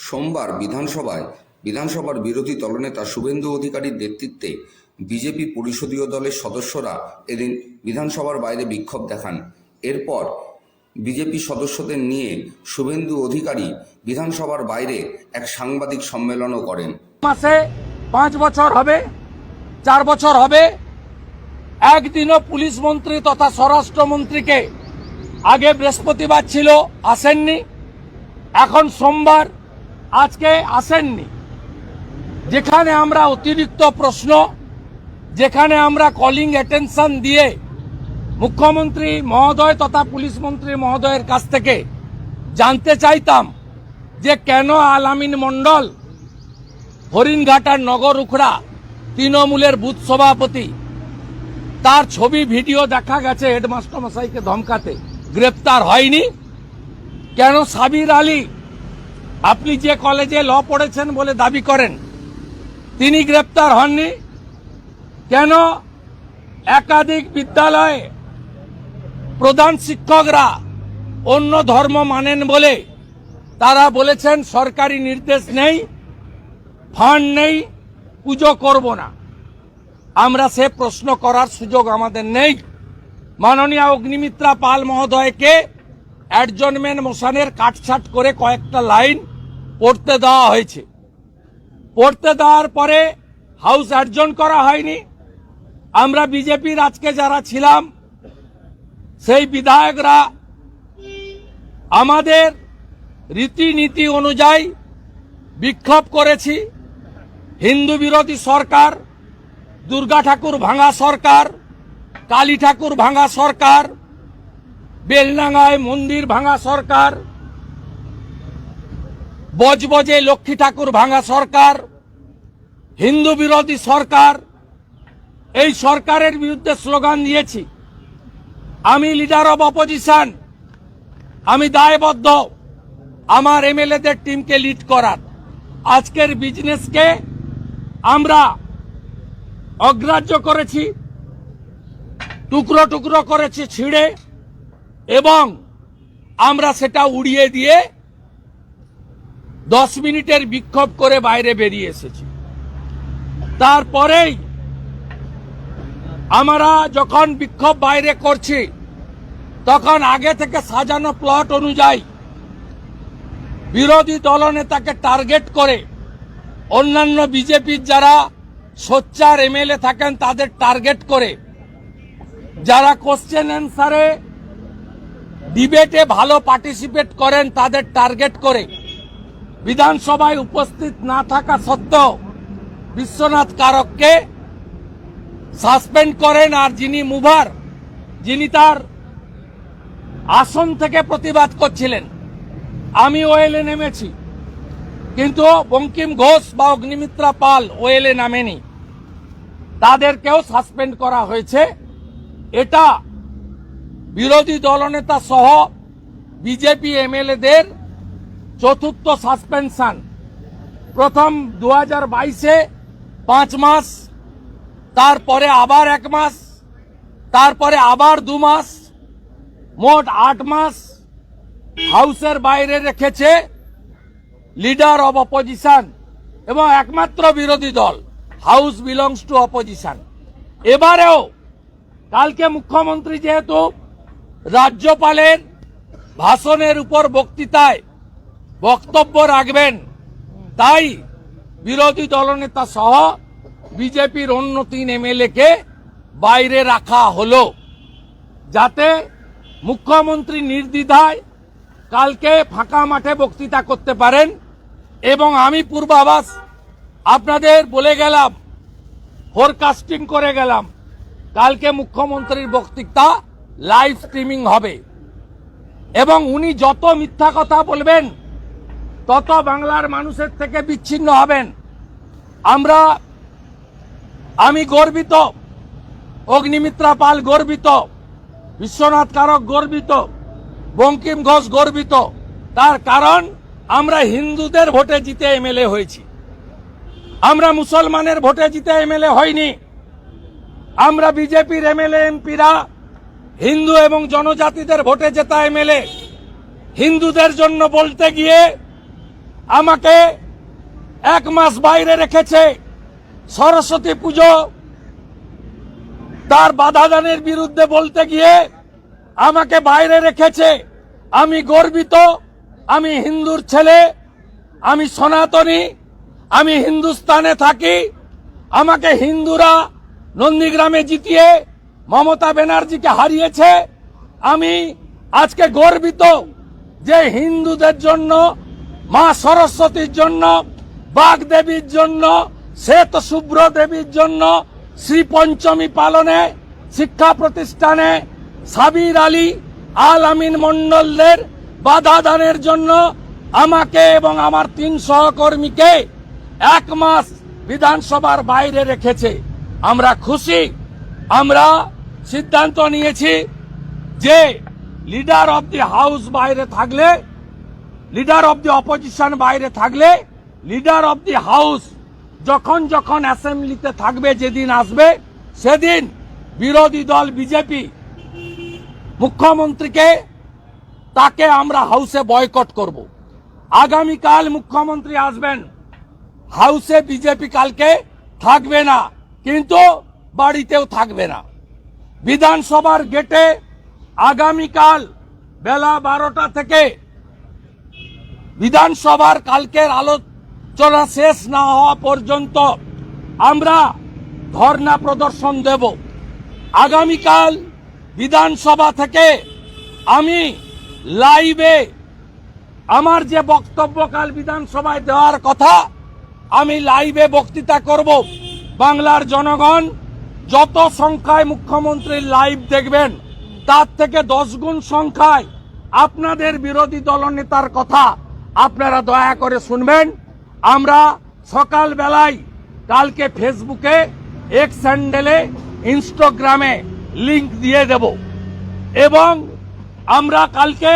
সোমবার বিধানসভার বিরোধী দলনেতা শুভেন্দু অধিকারীর নেতৃত্বে বিজেপি পরিষদীয় দলের সদস্যরা এদিন বিধানসভার বাইরে বিক্ষোভ দেখান। এরপর বিজেপি সদস্যদের নিয়ে শুভেন্দু অধিকারী বিধানসভার বাইরে এক সাংবাদিক সম্মেলনও করেন। মাসে 5 বছর হবে, 4 বছর হবে, একদিনও পুলিশ মন্ত্রী তথা স্বরাষ্ট্রমন্ত্রীকে আগে বৃহস্পতিবার ছিল আসেননি, এখন সোমবার আজকে আসেননি। যেখানে আমরা অতিরিক্ত প্রশ্ন, যেখানে আমরা কলিং অ্যাটেনশন দিয়ে মুখ্যমন্ত্রী মহোদয় তথা পুলিশ মন্ত্রী মহোদয়ের কাছ থেকে জানতে চাইতাম যে কেন আলামিন মণ্ডল হরিণঘাটার নগর উখড়া তৃণমূলের বুথ সভাপতি, তার ছবি ভিডিও দেখা গেছে হেডমাস্টার মশাইকে ধমকাতে, গ্রেপ্তার হয়নি কেন? সাবির আলী, আপনি যে কলেজে ল পড়েছেন বলে দাবি করেন, তিনি গ্রেপ্তার হননি কেন? একাধিক বিদ্যালয়ে প্রধান শিক্ষকরা অন্য ধর্ম মানেন বলে তারা বলেছেন সরকারি নির্দেশ নেই, ফান্ড নেই, পুজো করব না। আমরা সে প্রশ্ন করার সুযোগ আমাদের নেই। মাননীয় অগ্নিমিত্রা পাল মহোদয়কে অ্যাডজর্নমেন্ট মোশনের কাটছাট করে কয়েকটা লাইন পড়তে দেওয়া হয়েছে। পড়তে দেওয়ার পরে হাউস অ্যাডজর্ন করা হয়নি। আমরা বিজেপির আজকে যারা ছিলাম সেই বিধায়করা আমাদের রীতিনীতি অনুযায়ী বিক্ষোভ করেছি। হিন্দু বিরোধী সরকার, দুর্গা ঠাকুর ভাঙা সরকার, কালী ঠাকুর ভাঙা সরকার, বেলডাঙ্গায় মন্দির ভাঙা সরকার, বজবজে লক্ষ্মী ঠাকুর ভাঙা সরকার, হিন্দু বিরোধী সরকার, এই সরকারের বিরুদ্ধে স্লোগান দিয়েছি। আমি লিডার অব অপোজিশন, আমি দায়বদ্ধ আমার এমএলএদের টিমকে লিড করার। আজকের বিজনেসকে আমরা অগ্রাহ্য করেছি, টুকরো টুকরো করেছি ছিঁড়ে, এবং আমরা সেটা উড়িয়ে দিয়ে 10 মিনিটের বিক্ষোভ করে বাইরে বেরিয়ে এসেছি। তারপরেই আমরা যখন বিক্ষোভ বাইরে করছি তখন আগে থেকে সাজানো প্লট অনুযায়ী বিরোধী দলনেতাকে টার্গেট করে অন্যান্য বিজেপির যারা সোচ্চার এমএলএ থাকেন তাদের টার্গেট করে, যারা কোশ্চেন অ্যান্সারে ডিবেটে ভালো পার্টিসিপেট করেন তাদের টার্গেট করে বিধানসভায় উপস্থিত না থাকা সত্ত্বেও বিশ্বনাথ কারককে সাসপেন্ড করেন। আর যিনি মুভার, যিনি তার আসন থেকে প্রতিবাদ করছিলেন, আমি ওয়েলে নেমেছি, কিন্তু বঙ্কিম ঘোষ বা অগ্নিমিত্রা পাল ওয়েলে নামেনি, তাদেরকেও সাসপেন্ড করা হয়েছে। এটা বিরোধী দলনেতা সহ বিজেপি এমএলএদের চতুর্থ সাসপেনশন। প্রথম 2022-এ 5 মাস, তারপরে আবার 1 মাস, তারপরে আবার 2 মাস, মোট 8 মাস হাউসের বাইরে রেখেছে লিডার অব অপোজিশন এবং একমাত্র বিরোধী দল। House belongs to opposition. এবারেও কালকে মুখ্যমন্ত্রী যেহেতু রাজ্যপালের ভাষণের উপর বক্তৃতায় বক্তব্য রাখবেন, তাই বিরোধী দলনেতা সহ বিজেপির অন্য 3 এমএলএকে বাইরে রাখা হলো, যাতে মুখ্যমন্ত্রী নির্দ্বিধায় কালকে ফাঁকা মাঠে বক্তৃতা করতে পারেন। এবং আমি পূর্বাভাস আপনাদের বলে গেলাম, ফোরকাস্টিং করে গেলাম, কালকে মুখ্যমন্ত্রীর বক্তৃতা লাইভ স্ট্রিমিং হবে এবং উনি যত মিথ্যা কথা বলবেন তত বাংলার মানুষের থেকে বিচ্ছিন্ন হবেন। আমি গর্বিত, অগ্নিমিত্রা পাল গর্বিত, বিশ্বনাথ কারক গর্বিত, বঙ্কিম ঘোষ গর্বিত। তার কারণ আমরা হিন্দুদের ভোটে জিতে এমএলএ হয়েছি, আমরা মুসলমানের ভোটে জিতে এমএলএ হইনি। আমরা বিজেপির এমএলএ এমপিরা হিন্দু এবং জনজাতিদের ভোটে জেতা এমএলএ। হিন্দুদের জন্য বলতে গিয়ে আমাকে 1 মাস বাইরে রেখেছে। সরস্বতী পুজো তার বাধাদানের বিরুদ্ধে বলতে গিয়ে আমাকে বাইরে রেখেছে। আমি গর্বিত, আমি হিন্দুর ছেলে, আমি সনাতনী, আমি হিন্দুস্তানে থাকি। আমাকে হিন্দুরা নন্দীগ্রামে জিতিয়ে মমতা ব্যানার্জিকে হারিয়েছে। আমি আজকে গর্বিত যে হিন্দুদের জন্য, মা সরস্বতীর জন্য, বাগদেবীর জন্য, শ্বেত শুভ্র দেবীর জন্য শ্রী পঞ্চমী পালনে শিক্ষা প্রতিষ্ঠানে সাবির আলী আল আমিন মন্ডলদের বাধা দানের জন্য আমাকে এবং আমার 3 সহকর্মীকে 1 মাস বিধানসভার বাইরে রেখেছে। আমরা খুশি। আমরা সিদ্ধান্ত নিয়েছি যে লিডার অব দি হাউস বাইরে থাকলে, লিডার অব দি অপোজিশন বাইরে থাকলে, লিডার অব দি হাউস যখন যখন অ্যাসেম্বলিতে থাকবে, যেদিন আসবে সেদিন বিরোধী দল বিজেপি মুখ্যমন্ত্রীকে, তাকে আমরা হাউসে বয়কট করব। আগামীকাল মুখ্যমন্ত্রী আসবেন, হাউসে বিজেপি কালকে থাকবে না, কিন্তু বাড়িতেও থাকবে না। বিধানসভার গেটে আগামীকাল বেলা 12টা থেকে বিধানসভার কালকের আলোচনা শেষ না হওয়া পর্যন্ত আমরা ধর্ণা প্রদর্শন দেব। আগামীকাল বিধানসভা থেকে আমি লাইভে আমার যে বক্তব্য কাল বিধানসভায় দেওয়ার কথা, আমি লাইভে বক্তৃতা করব। বাংলার জনগণ যত সংখ্যায় মুখ্যমন্ত্রীর লাইভ দেখবেন, তার থেকে 10 গুণ সংখ্যায় আপনাদের বিরোধী দলনেতার কথা আপনারা দয়া করে শুনবেন। আমরা সকাল বেলায় কালকে ফেসবুকে, এক্স হ্যান্ডেলে, ইনস্টাগ্রামে লিংক দিয়ে দেব এবং আমরা কালকে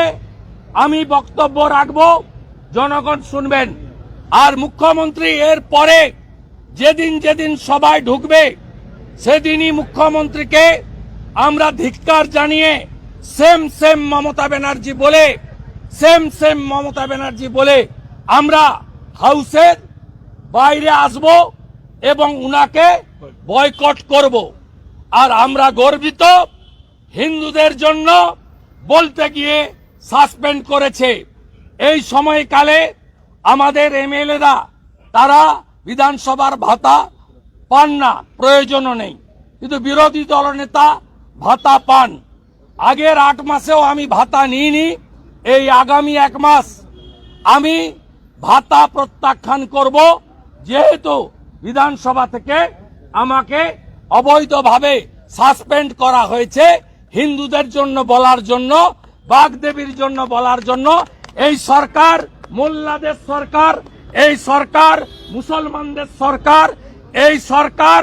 আমি বক্তব্য রাখব, জনগণ শুনবেন। আর মুখ্যমন্ত্রী এর পরে যেদিন যেদিন সভায় ঢুকবে সেদিনই মুখ্যমন্ত্রীকে আমরা ধিক্কার জানিয়ে সেম সেম মমতা ব্যানার্জি বলে, সেম সেম মমতা ব্যানার্জি বলে আমরা হাউসের বাইরে আসব এবং উনাকে বয়কট করব। আর আমরা গর্বিত, হিন্দুদের জন্য বলতে গিয়ে সাসপেন্ড করেছে। এই সময়কালে আমাদের এমএলএরা তারা বিধানসভার ভাতা পান না, প্রয়োজনও নেই, কিন্তু বিরোধী দলনেতা ভাতা পান। আগের 8 মাসেও আমি ভাতা নিইনি। এই আগামী 1 মাস আমি ভাতা প্রত্যাখ্যান করব, যেহেতু বিধানসভা থেকে আমাকে অবৈধভাবে সাসপেন্ড করা হয়েছে। হিন্দুদের জন্য বলার জন্য, বাগদেবীর জন্য বলার জন্য। এই সরকার মোল্লাদের সরকার, এই সরকার মুসলমানদের সরকার, এই সরকার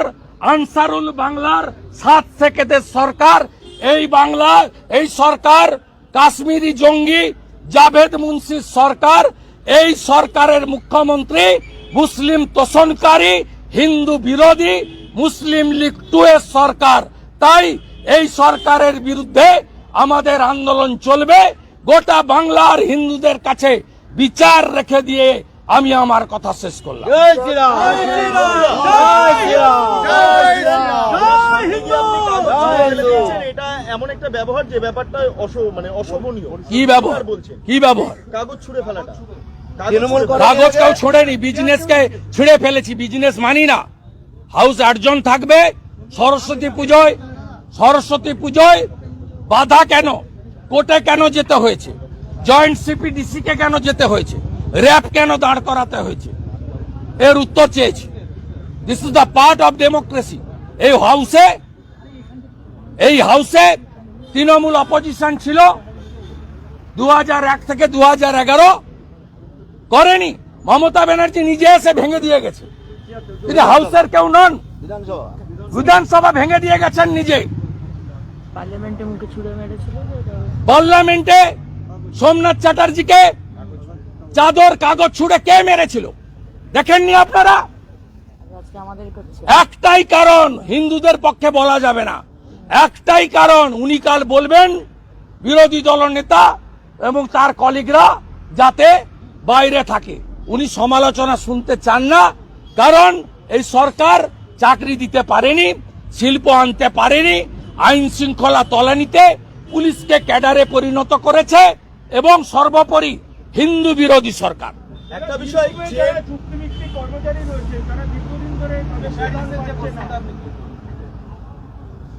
আনসারুল বাংলার 7 সেকেদের সরকার। এই সরকার কাশ্মীরি জঙ্গি জাভেদ মুন্সির সরকার। এই সরকারের মুখ্যমন্ত্রী মুসলিম তোষণকারী, হিন্দু বিরোধী, মুসলিম লীগ 2 এর সরকার। তাই এই সরকারের বিরুদ্ধে আমাদের আন্দোলন চলবে। গোটা বাংলার হিন্দুদের কাছে বিচার রেখে দিয়ে আমি আমার কথা শেষ করলাম। এটা এমন একটা ব্যবহার যে ব্যাপারটা অশোভনীয়। কি ব্যবহার বলছেন? কি ব্যবহার? কাগজ ছুঁড়ে ফেলাটা। কাগজ কেউ ছোড়েনি, বিজনেসকে ছিঁড়ে ফেলেছি। বিজনেস মানি না। হাউস আটজন থাকবে। সরস্বতী পুজোয় বাধা কেন? কোর্টে কেন যেতে হয়েছে? জয়েন্ট সিপিডিসি কে কেন যেতে হয়েছে? র্যাব কেন দাঁড় করাতে হয়েছে? এর উত্তর চেয়েছি। This is the part of democracy. এই হাউসে তৃণমূল অপোজিশন ছিল 2001 থেকে 2011, করেনি। মমতা ব্যানার্জি নিজে এসে ভেঙে দিয়ে গেছে। তিনি হাউসের কেউ নন, বিধানসভা ভেঙে দিয়ে গেছেন নিজে। পার্লামেন্টে মুখে ছুড়ে মেরেছিল। পার্লামেন্টে সোমনাথ চ্যাটার্জিকে চাদর কাগজ ছুড়ে কে মেরেছিল দেখেননি আপনারা? আজকে আমাদের করছে। একটাই কারণ, হিন্দুদের পক্ষে বলা যাবে না। একটাই কারণ, উনি কাল বলবেন বিরোধী দলনেতা এবং তার কলিগরা যাতে বাইরে থাকে। উনি সমালোচনা শুনতে চান না, কারণ এই সরকার চাকরি দিতে পারেনি, শিল্প আনতে পারেনি, আইন শৃঙ্খলা তলানিতে পুলিশকে ক্যাডারে পরিণত করেছে এবং সর্বোপরি হিন্দু বিরোধী সরকার। একটা বিষয় যে চুক্তিভিত্তিক কর্মচারী রয়েছে তারা দীর্ঘদিন ধরে তাদের বেতন পাচ্ছে না।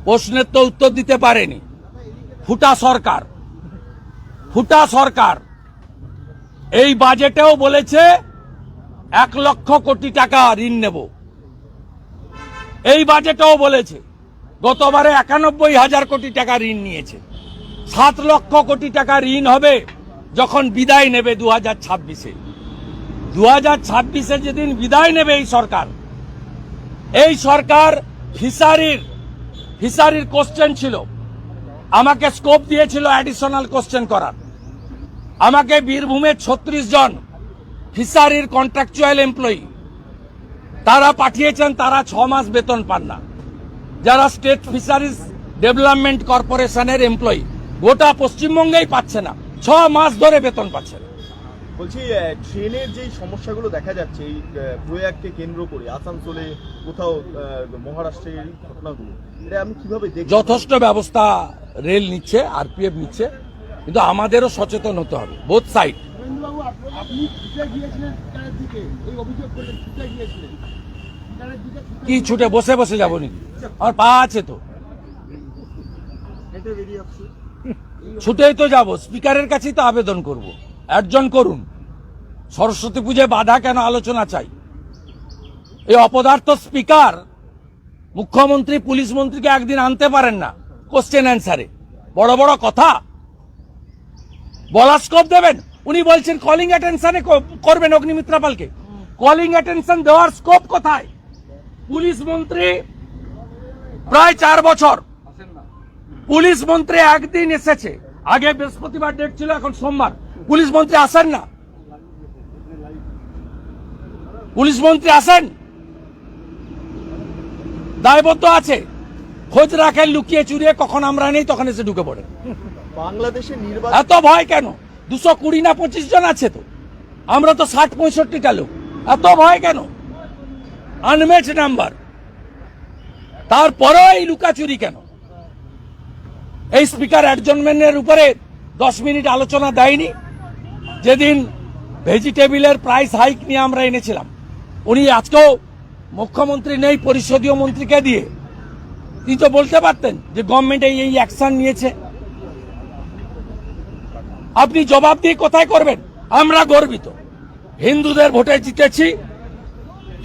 প্রশ্নের তো উত্তর দিতে পারেনি। ফুটা সরকার এই বাজেটেও বলেছে 1 লক্ষ কোটি টাকা ঋণ নেব। এই বাজেটেও বলেছে, গতবারে 91,000 কোটি টাকা ঋণ নিয়েছে। 7 লক্ষ কোটি টাকা ঋণ হবে যখন বিদায় নেবে 2026-এ। 2026-এ যেদিন বিদায় নেবে এই সরকার ফিশারির কোশ্চেন ছিল, আমাকে স্কোপ দিয়েছিল অ্যাডিশনাল কোশ্চেন করার। আমাকে বীরভূমে 36 জন ফিশারির কন্ট্রাকচুয়াল এমপ্লয়ি তারা পাঠিয়েছেন, তারা 6 মাস বেতন পান না। যারা স্টেট ফিশারিজ ডেভেলপমেন্ট কর্পোরেশনের এমপ্লয়ি গোটা পশ্চিমবঙ্গেই পাচ্ছে না, 6 মাস ধরে বেতন পাচ্ছে না। বলছি ট্রেনের যে সমস্যাগুলো দেখা যাচ্ছে এই প্রয়াগকে কেন্দ্র করে, আসানসোলে কোথাও মহারাষ্ট্রের এই ঘটনাগুলো, এটা আমি কিভাবে দেখি? যথেষ্ট ব্যবস্থা রেল নিচ্ছে, আরপিএফ নিচ্ছে, কিন্তু আমাদেরও সচেতন হতে হবে, বোথ সাইড। গোবিন্দবাবু, আপনি ছুটে গিয়েছিলেন সরকারের দিকে, এই অভিযোগ করলেন ছুটে গিয়েছিলেন সরকারের দিকে। কি ছুটে বসে যাবো নাকি? আমার পা আছে তো, হেঁটে বেরিয়ে আসছে। ছুটেই তো যাব, স্পিকারের কাছেই তো আবেদন করব, অর্জন করুন। সরস্বতী পুজোয় বাধা কেন আলোচনা চাই? এই অপদার্থ স্পিকার মুখ্যমন্ত্রী পুলিশ মন্ত্রীকে একদিন আনতে পারেন না কোশ্চেন অ্যান্সারে, বড় বড় কথা বলার স্কোপ দেবেন। উনি বলছেন কলিং অ্যাটেনশনে করবেন অগ্নিমিত্রা পালকে, কলিং অ্যাটেনশন দেওয়ার স্কোপ কোথায়? পুলিশ মন্ত্রী প্রায় 4 বছর, পুলিশ মন্ত্রী একদিন এসেছে, আগে বৃহস্পতিবার ডেট ছিল, এখন সোমবার, পুলিশ মন্ত্রী আসেন না। পুলিশ মন্ত্রী আসেন, দায়বদ্ধ আছে, খোঁজ রাখেন লুকিয়ে চুরিয়ে, কখন আমরা নেই তখন এসে ঢুকে পড়ে। বাংলাদেশের নির্বাচন এত ভয় কেন? 220 না 25 জন আছে তো, আমরা তো 60-65টা লোক, এত ভয় কেন? আনম্যাচ নাম্বার, তারপরেও এই লুকাচুরি কেন? এই স্পিকার অ্যাডজনমেন্টের উপরে 10 মিনিট আলোচনা দেয়নি। যেদিন ভেজিটেবিলের প্রাইস হাইক নিয়ে আমরা এনেছিলাম, উনি আজকেও মুখ্যমন্ত্রী নেই, পরিষদীয় মন্ত্রীকে দিয়ে তিনি তো বলতে পারতেন যে গভর্নমেন্ট এই অ্যাকশন নিয়েছে। আপনি জবাব দিয়ে কোথায় করবেন? আমরা গর্বিত, হিন্দুদের ভোটে জিতেছি,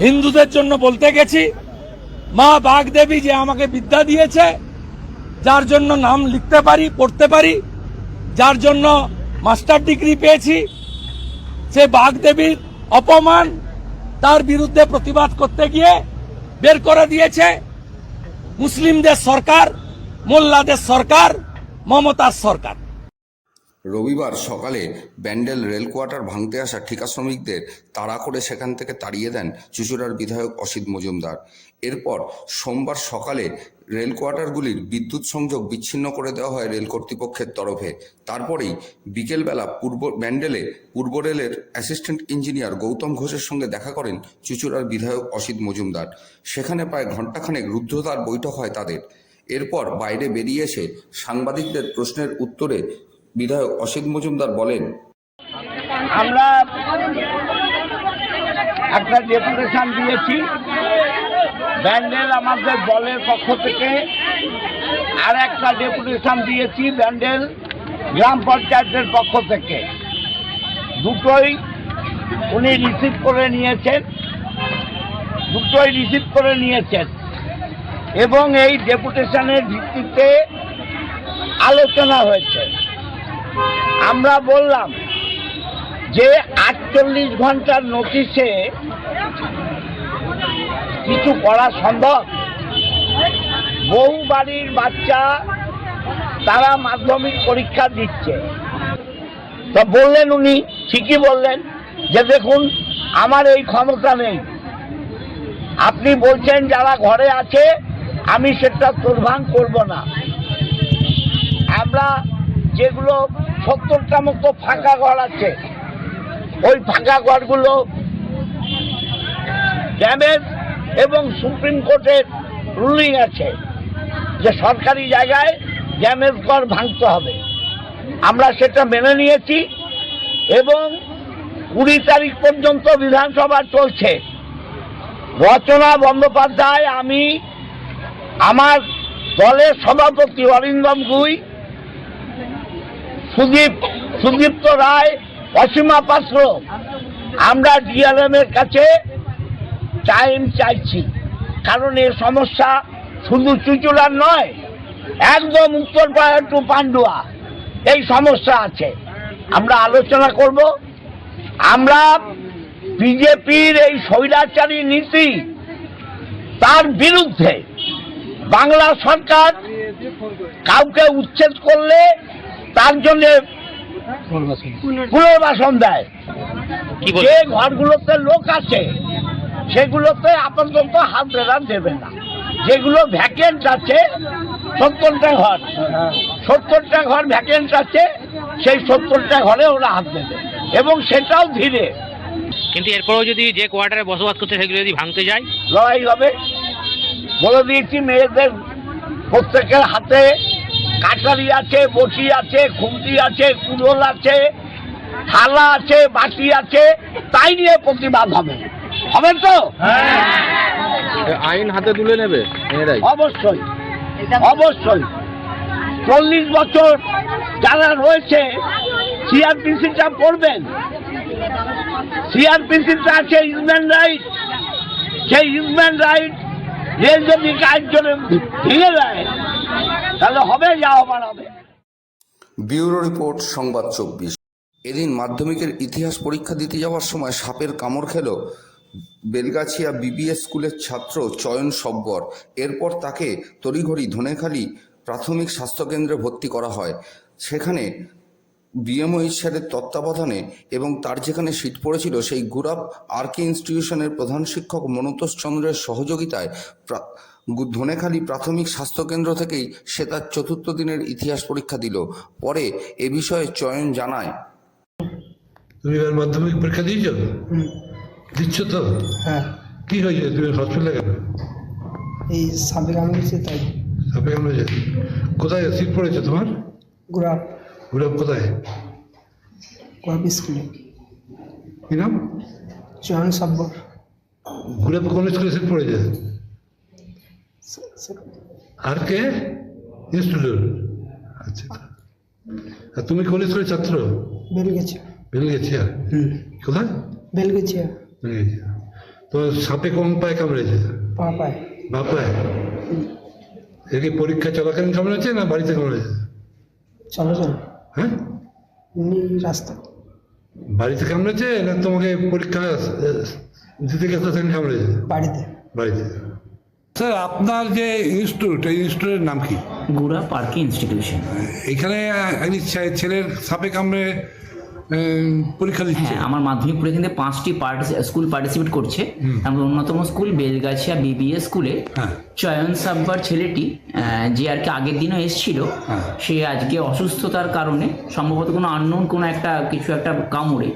হিন্দুদের জন্য বলতে গেছি। মা বাগদেবী যে আমাকে বিদ্যা দিয়েছে, যার জন্য নাম লিখতে পারি, পড়তে পারি, যার জন্য মাস্টার ডিগ্রি পেয়েছি, সে বাগদেবীর অপমান, তার বিরুদ্ধে প্রতিবাদ করতে গিয়ে বের করে দিয়েছে মুসলিমদের সরকার, মোল্লাদের সরকার, মমতার সরকার। রবিবার সকালে ব্যান্ডেল রেল কোয়ার্টার ভাঙতে আসা ঠিকা শ্রমিকদের তাড়া করে সেখান থেকে তাড়িয়ে দেন চুঁচুড়ার বিধায়ক অসিত মজুমদার। এরপর সোমবার সকালে রেল কোয়ার্টারগুলির বিদ্যুৎ সংযোগ বিচ্ছিন্ন করে দেওয়া হয় রেল কর্তৃপক্ষের তরফে। তারপরেই বিকেলবেলা ব্যান্ডেলে পূর্ব রেলের অ্যাসিস্ট্যান্ট ইঞ্জিনিয়ার গৌতম ঘোষের সঙ্গে দেখা করেন চুঁচুড়ার বিধায়ক অসিত মজুমদার। সেখানে প্রায় ঘণ্টাখানেক রুদ্ধদ্বার বৈঠক হয় তাদের। এরপর বাইরে বেরিয়ে এসে সাংবাদিকদের প্রশ্নের উত্তরে বিধায়ক অসিত মজুমদার বলেন, আমরা একটা ডেপুটেশন দিয়েছি ব্যান্ডেল আমাদের দলের পক্ষ থেকে, আর একটা ডেপুটেশন দিয়েছি ব্যান্ডেল গ্রাম পঞ্চায়েতের পক্ষ থেকে। দুটোই উনি রিসিভ করে নিয়েছেন এবং এই ডেপুটেশনের ভিত্তিতে আলোচনা হয়েছে। আমরা বললাম যে 48 ঘন্টার নোটিশে কিছু করা সম্ভব? বহু বাড়ির বাচ্চা তারা মাধ্যমিক পরীক্ষা দিচ্ছে। তো বললেন উনি, ঠিকই বললেন যে দেখুন আমার এই ক্ষমতা নেই, আপনি বলছেন যারা ঘরে আছে আমি সেটা তোড়ভাঙ করব না। আমরা যেগুলো 70টা মতো ফাঁকা ঘর আছে ওই ফাঁকা ঘরগুলো ড্যামেজ এবং সুপ্রিম কোর্টের রুলিং আছে যে সরকারি জায়গায় ড্যামেজ ঘর ভাঙতে হবে। আমরা সেটা মেনে নিয়েছি এবং 20 তারিখ পর্যন্ত বিধানসভা চলছে। রচনা বন্দ্যোপাধ্যায়, আমি, আমার দলের সভাপতি অরিন্দম গুই, সুদীপ্ত রায়, অসীমা পাত্র, আমরা ডিআরএম এর কাছে টাইম চাইছি। কারণ এই সমস্যা শুধু চুচুড়ার নয়, একদম উত্তরপাড়া টু পান্ডুয়া এই সমস্যা আছে। আমরা আলোচনা করব। আমরা বিজেপির এই স্বৈরাচারী নীতি, তার বিরুদ্ধে বাংলা সরকার কাউকে উচ্ছেদ করলে তার জন্য পুনর্বাসন দেয়। যে ঘরগুলোতে লোক আছে সেগুলোতে আপাতত হাত বেড়া দেবে না। যেগুলো ভ্যাকেন্ট আছে 70টা ঘর ভ্যাকেন্ট আছে, সেই 70টা ঘরে ওরা হাত দেবে এবং সেটাও ধীরে। কিন্তু এরপরেও যদি যে কোয়ার্টারে বসবাস করছে সেগুলো যদি ভাঙতে যায়, লড়াই হবে। বলে দিয়েছি, মেয়েদের প্রত্যেকের হাতে কাটারি আছে, বটি আছে, খুন্তি আছে, কুড়োল আছে, থালা আছে, বাটি আছে, তাই নিয়ে প্রতিবাদ হবে। হবে তো? আইন হাতে তুলে নেবে মেয়েরাই? অবশ্যই অবশ্যই। 40 বছর যারা রয়েছে সিআরপিসিটা পড়বেন। সিআরপিসিটা আছে হিউম্যান রাইট। সেই হিউম্যান রাইট রেল যদি কার্যে ভেঙে দেয় তাহলে হবে, যা হবার হবে। ব্যুরো রিপোর্ট, সংবাদ 24। এদিন মাধ্যমিকের ইতিহাস পরীক্ষা দিতে যাওয়ার সময় সাপের কামড় খেল বেলগাছিয়া বিবিএস স্কুলের ছাত্র চয়ন সব্বর। এরপর তাকে তড়িঘড়ি ধনেখালি প্রাথমিক স্বাস্থ্যকেন্দ্রে ভর্তি করা হয়। সেখানে বিএমওই স্যারের তত্ত্বাবধানে এবং তার যেখানে সিট পড়েছিল সেই গুরাপ আরকে ইনস্টিটিউশনের প্রধান শিক্ষক মনতোষ চন্দ্রের সহযোগিতায় ধনেখালি প্রাথমিক স্বাস্থ্যকেন্দ্র থেকেই সে তার 4র্থ দিনের ইতিহাস পরীক্ষা দিল। পরে এ বিষয়ে চয়ন জানায়, তুমি এবার মাধ্যমিক পরীক্ষা দিয়েছ? দিচ্ছ তো? হ্যাঁ। কি হয়েছে? তুমি হসপিটালে কেন? এই সাপে কামড়েছে তাই। সাপে কামড়েছে? কোথায় সিট পড়েছে তোমার? গুরাপ। গুরাপ কোথায়? গুরাপ স্কুলে। কি নাম? চয়ন সব্বর। গুরাপ কোন স্কুলে সিট পড়েছে? আর কে ইনস্টিটিউট? আচ্ছা। আর তুমি কোন স্কুলের ছাত্র? বেলগেছিয়া। বেলগেছিয়া? কোথায়? বেলগেছিয়া। বেলগেছিয়া। তো সাপে কোন পায়ে কামড়েছে? পা পায়। বা পায়ে? এর কি পরীক্ষা চলাকালীন কামড়েছে না বাড়িতে কামড়েছে? চলো। হ্যাঁ, এমনি রাস্তা। বাড়িতে কামড়েছে না তোমাকে পরীক্ষা দিতে গেছে সেখানে কামড়েছে? বাড়িতে। বাড়িতে। স্যার, আপনার যে ইনস্টিটিউট, এই ইনস্টিটিউটের নাম কি? গুরাপ আরকে ইনস্টিটিউশন। এখানে ছেলের সাপে কামড়ে পরীক্ষা দিচ্ছে? হ্যাঁ, আমার মাধ্যমিক পরীক্ষা থেকে 5টি স্কুল পার্টিসিপেট করছে। আমার অন্যতম স্কুল বেলগাছিয়া বিবিএস স্কুলে চয়ন সাব্বার ছেলেটি, যে আর কি আগের দিনও এসেছিল, সে আজকে অসুস্থতার কারণে সম্ভবত কোনো আননোন কোনো একটা কিছু একটা কামড়ে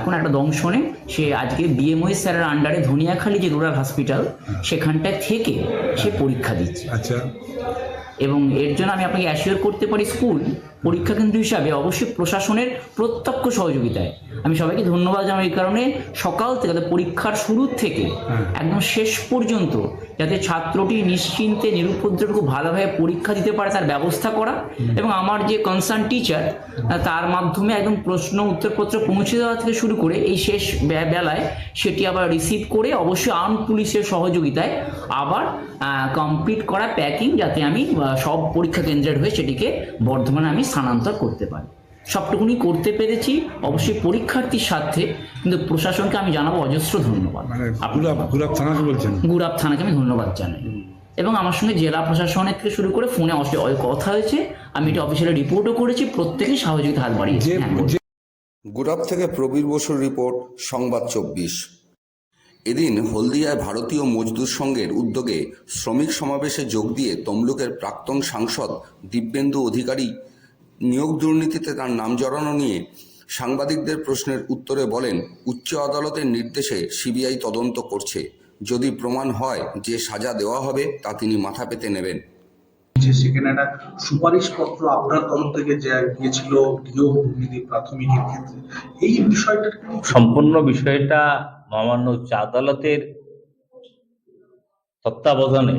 কোনো একটা দংশনে সে আজকে বিএমওই স্যারের আন্ডারে ধনিয়াখালী যে রুরাল হসপিটাল সেখানটায় থেকে সে পরীক্ষা দিচ্ছে। আচ্ছা। এবং এর জন্য আমি আপনাকে অ্যাসিওর করতে পারি, স্কুল পরীক্ষা কেন্দ্র হিসাবে অবশ্যই প্রশাসনের প্রত্যক্ষ সহযোগিতায় আমি সবাইকে ধন্যবাদ জানাই। এই কারণে সকাল থেকে পরীক্ষার শুরু থেকে একদম শেষ পর্যন্ত যাতে ছাত্রটি নিশ্চিন্তে নিরুপদ্রবে খুব ভালোভাবে পরীক্ষা দিতে পারে তার ব্যবস্থা করা, এবং আমার যে কনসার্ন টিচার তার মাধ্যমে একদম প্রশ্ন উত্তরপত্র পৌঁছে দেওয়া থেকে শুরু করে এই শেষ বেলায় সেটি আবার রিসিভ করে অবশ্যই আর্ম পুলিশের সহযোগিতায় আবার কমপ্লিট করা প্যাকিং, যাতে আমি সব পরীক্ষা কেন্দ্রের হয়ে সেটিকে বর্ধমানে আমি স্থানান্তর করতে পারি। সবটুকুনি করতে পেরেছি অবশ্যই পরীক্ষার্থীর সাথে, কিন্তু প্রশাসনকে আমি জানাবো অজস্র ধন্যবাদ। গুরাপ থানাকে বলছেন? গুরাপ থানাকে আমি ধন্যবাদ জানাই, এবং আমার সঙ্গে জেলা প্রশাসনের থেকে শুরু করে ফোনে কথা হয়েছে, আমি এটা অফিসিয়ালি রিপোর্টও করেছি, প্রত্যেকেই সহযোগিতা হাত বাড়িয়েছে। গুরাপ থেকে প্রবীর বসুর রিপোর্ট, সংবাদ 24। এদিন হলদিয়ায় ভারতীয় মজদুর সংঘের উদ্যোগে শ্রমিক সমাবেশে যোগ দিয়ে তমলুকের প্রাক্তন সাংসদ দিব্যেন্দু অধিকারী নিয়োগ দুর্নীতিতে তার নাম জড়ানো নিয়ে সাংবাদিকদের প্রশ্নের উত্তরে বলেন, উচ্চ আদালতের নির্দেশে সিবিআই তদন্ত করছে। যদি প্রমাণ হয় যে সাজা দেওয়া হবে তা তিনি মাথা পেতে নেবেন। যে সেখানে একটা সুপারিশপত্র আপনার তরফ থেকে যে গিয়েছিল নিয়োগ দুর্নীতি প্রাথমিকের ক্ষেত্রে, এই বিষয়টা সম্পূর্ণ বিষয়টা মহামান্য উচ্চ আদালতের তত্ত্বাবধানে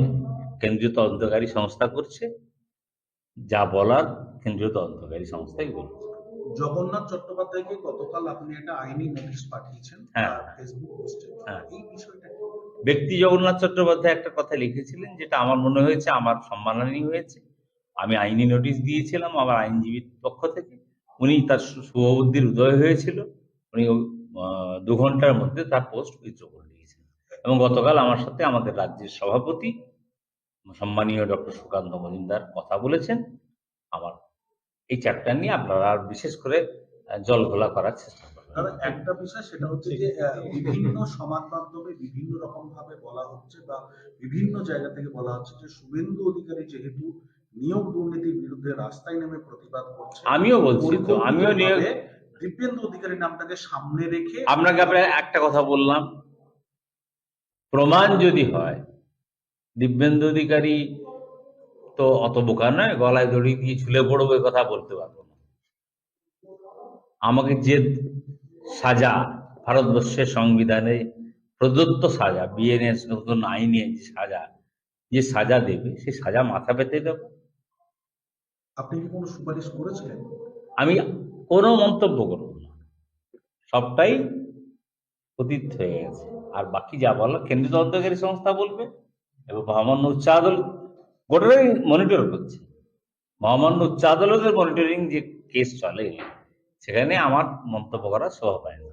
কেন্দ্রীয় তদন্তকারী সংস্থা করছে। যা বলার কেন্দ্রীয় তদন্তকারী সংস্থাই বলছে। জগন্নাথ চট্টোপাধ্যায়কে গতকাল আপনি একটা আইনি নোটিশ পাঠিয়েছেন হ্যাঁ। ফেসবুক পোস্টে, হ্যাঁ। এই বিষয়টা ব্যক্তি জগন্নাথ চট্টোপাধ্যায় একটা কথা লিখেছিলেন, যেটা আমার মনে হয়েছে আমার সম্মানহানি হয়েছে। আমি আইনি নোটিশ দিয়েছিলাম আমার আইনজীবীর পক্ষ থেকে। উনি তার শুভবুদ্ধির উদয় হয়েছিল, উনি 2 ঘন্টার মধ্যে তার পোস্ট উইথড্র করে দিয়েছেন। এবং গতকাল আমার সাথে আমাদের রাজ্যের সভাপতি সম্মানীয় ডক্টর সুকান্ত মজুমদার কথা বলেছেন। আমার এই চ্যাপ্টার নিয়ে আপনারা আর বিশেষ করে জল ঘোলা করার চেষ্টা করবেন। তবে একটা বিষয় সেটা হচ্ছে যে বিভিন্ন সমাজ মাধ্যমে বিভিন্ন রকম ভাবে বলা হচ্ছে বা বিভিন্ন জায়গা থেকে বলা হচ্ছে যে শুভেন্দু অধিকারী যেহেতু নিয়োগ দুর্নীতির বিরুদ্ধে রাস্তায় নেমে প্রতিবাদ করছে, আমিও বলছি তো, আমিও নিয়োগ দিব্যেন্দু অধিকারী নামটাকে সামনে রেখে আপনাকে একটা কথা বললাম, প্রমাণ যদি হয় দিব্যেন্দু অধিকারী তো অত বোকা নয়, গলায় দড়ি দিয়ে ঝুলে পড়বো এ কথা বলতে পারবো না। আমাকে যে সাজা ভারতবর্ষের সংবিধানে প্রদত্ত সাজা, বিএনএস নতুন আইনে যে সাজা দেবে সেই সাজা মাথা পেতে দেব। আপনি কি কোনো সুপারিশ করেছিলেন? আমি কোনো মন্তব্য করব না, সবটাই অতীত হয়ে গেছে। আর বাকি যা বলার কেন্দ্রীয় তদন্তকারী সংস্থা বলবে এবং মহামান্য উচ্চ আদালত গোটাই মনিটর করছে। মহামান্য উচ্চ আদালতের মনিটরিং যে কেস চলে সেখানে আমার মন্তব্য করার শোভা পায় না।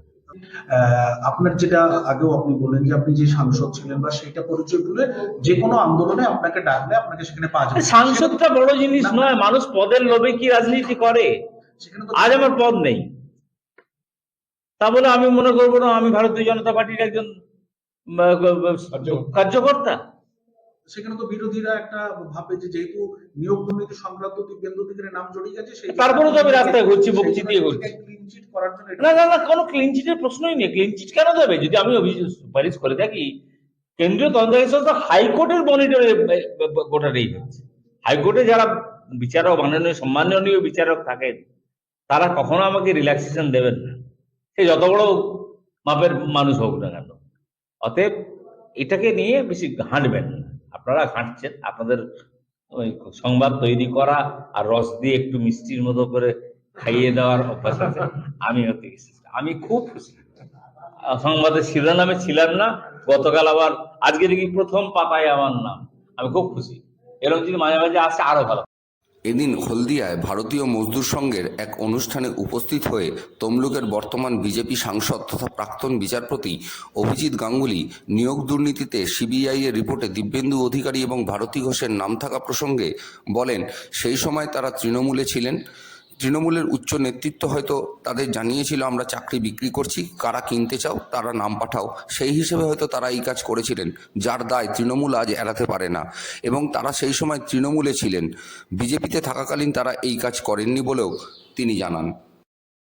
আপনার যেটা আগেও আপনি বললেন যে আপনি যে সাংসদ ছিলেন বা সেইটা পরিচয় তুলে যে কোনো আন্দোলনে আপনাকে ডাকলে আপনাকে সেখানে পাওয়া যাবে। সাংসদটা বড় জিনিস নয়, মানুষ পদের লোভে কি রাজনীতি করে। আজ আমার পদ নেই, তা বলে আমি মনে করবো না আমি ভারতীয় জনতা পার্টির একজন কার্যকর্তা। সেখানে তো বিরোধীরা একটা ভাবে যে যেহেতু নিয়োগ দুর্নীতি সংক্রান্ত দিব্যেন্দু অধিকারীর নাম জড়িয়ে গেছে, সেই তারপরে তো আমি রাস্তায় ঘুরছি, বকছি দিয়ে ঘুরছি। ক্লিন চিট করার জন্য না না না, কোনো ক্লিন চিটের প্রশ্নই নেই। ক্লিন চিট কেন দেবে? যদি আমি সুপারিশ করে থাকি, কেন্দ্রীয় তদন্তকারী সংস্থা হাইকোর্টের মনিটরে গোটাটাই হচ্ছে। হাইকোর্টে যারা বিচারক, মাননীয় সম্মাননীয় বিচারক থাকেন, তারা কখনো আমাকে রিল্যাক্সেশন দেবেন না, সে যত বড় মাপের মানুষ হোক না কেন। অতএব এটাকে নিয়ে বেশি ঘাঁটবেন না। আপনারা ঘাঁটছেন, আপনাদের ওই সংবাদ তৈরি করা আর রস দিয়ে একটু মিষ্টির মতো করে খাইয়ে দেওয়ার অভ্যাস আছে। আমি হতে গেছি, আমি খুব খুশি। সংবাদের শিরোনামে ছিলাম না, গতকাল আবার আজকে দেখি প্রথম পাতায় আমার নাম। আমি খুব খুশি, এরকম যদি মাঝে মাঝে আসে আরো ভালো। এদিন হলদিয়ায় ভারতীয় মজদুর সংঘের এক অনুষ্ঠানে উপস্থিত হয়ে তমলুকের বর্তমান বিজেপি সাংসদ তথা প্রাক্তন বিচারপতি অভিজিৎ গাঙ্গুলি নিয়োগ দুর্নীতিতে সিবিআই এর রিপোর্টে দিব্যেন্দু অধিকারী এবং ভারতী ঘোষের নাম থাকা প্রসঙ্গে বলেন, সেই সময় তারা তৃণমূলে ছিলেন। তৃণমূলের উচ্চ নেতৃত্ব হয়তো তাদের জানিয়েছিল আমরা চাকরি বিক্রি করছি, কারা কিনতে চাও তারা নাম পাঠাও। সেই হিসেবে হয়তো তারা এই কাজ করেছিলেন, যার দায় তৃণমূল আজ এড়াতে পারে না। এবং তারা সেই সময় তৃণমূলে ছিলেন, বিজেপিতে থাকাকালীন তারা এই কাজ করেননি বলেও তিনি জানান।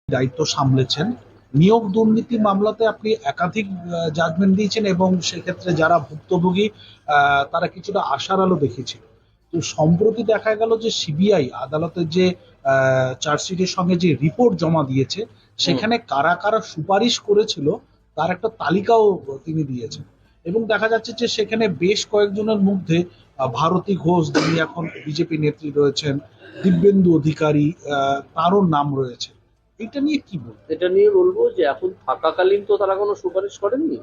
দায়িত্ব সামলেছেন, নিয়োগ দুর্নীতি মামলাতে আপনি একাধিক জাজমেন্ট দিয়েছেন এবং সেক্ষেত্রে যারা ভুক্তভোগী তারা কিছুটা আশার আলো দেখেছিল। তো সম্প্রতি দেখা গেল যে সিবিআই আদালতের যে চার্জশিটের সঙ্গে যে রিপোর্ট জমা দিয়েছে, সেখানে কারা কারা সুপারিশ করেছিল তার একটা তালিকাও তিনি দিয়েছেন। এবং দেখা যাচ্ছে যে সেখানে বেশ কয়েকজনের মধ্যে ভারতী ঘোষ, যিনি এখন বিজেপি নেত্রী রয়েছেন, দিব্যেন্দু অধিকারী, তারও নাম রয়েছে। এটা নিয়ে কি বলবো? এটা নিয়ে বলবো যে এখন থাকাকালীন তো তারা কোনো সুপারিশ করেননি।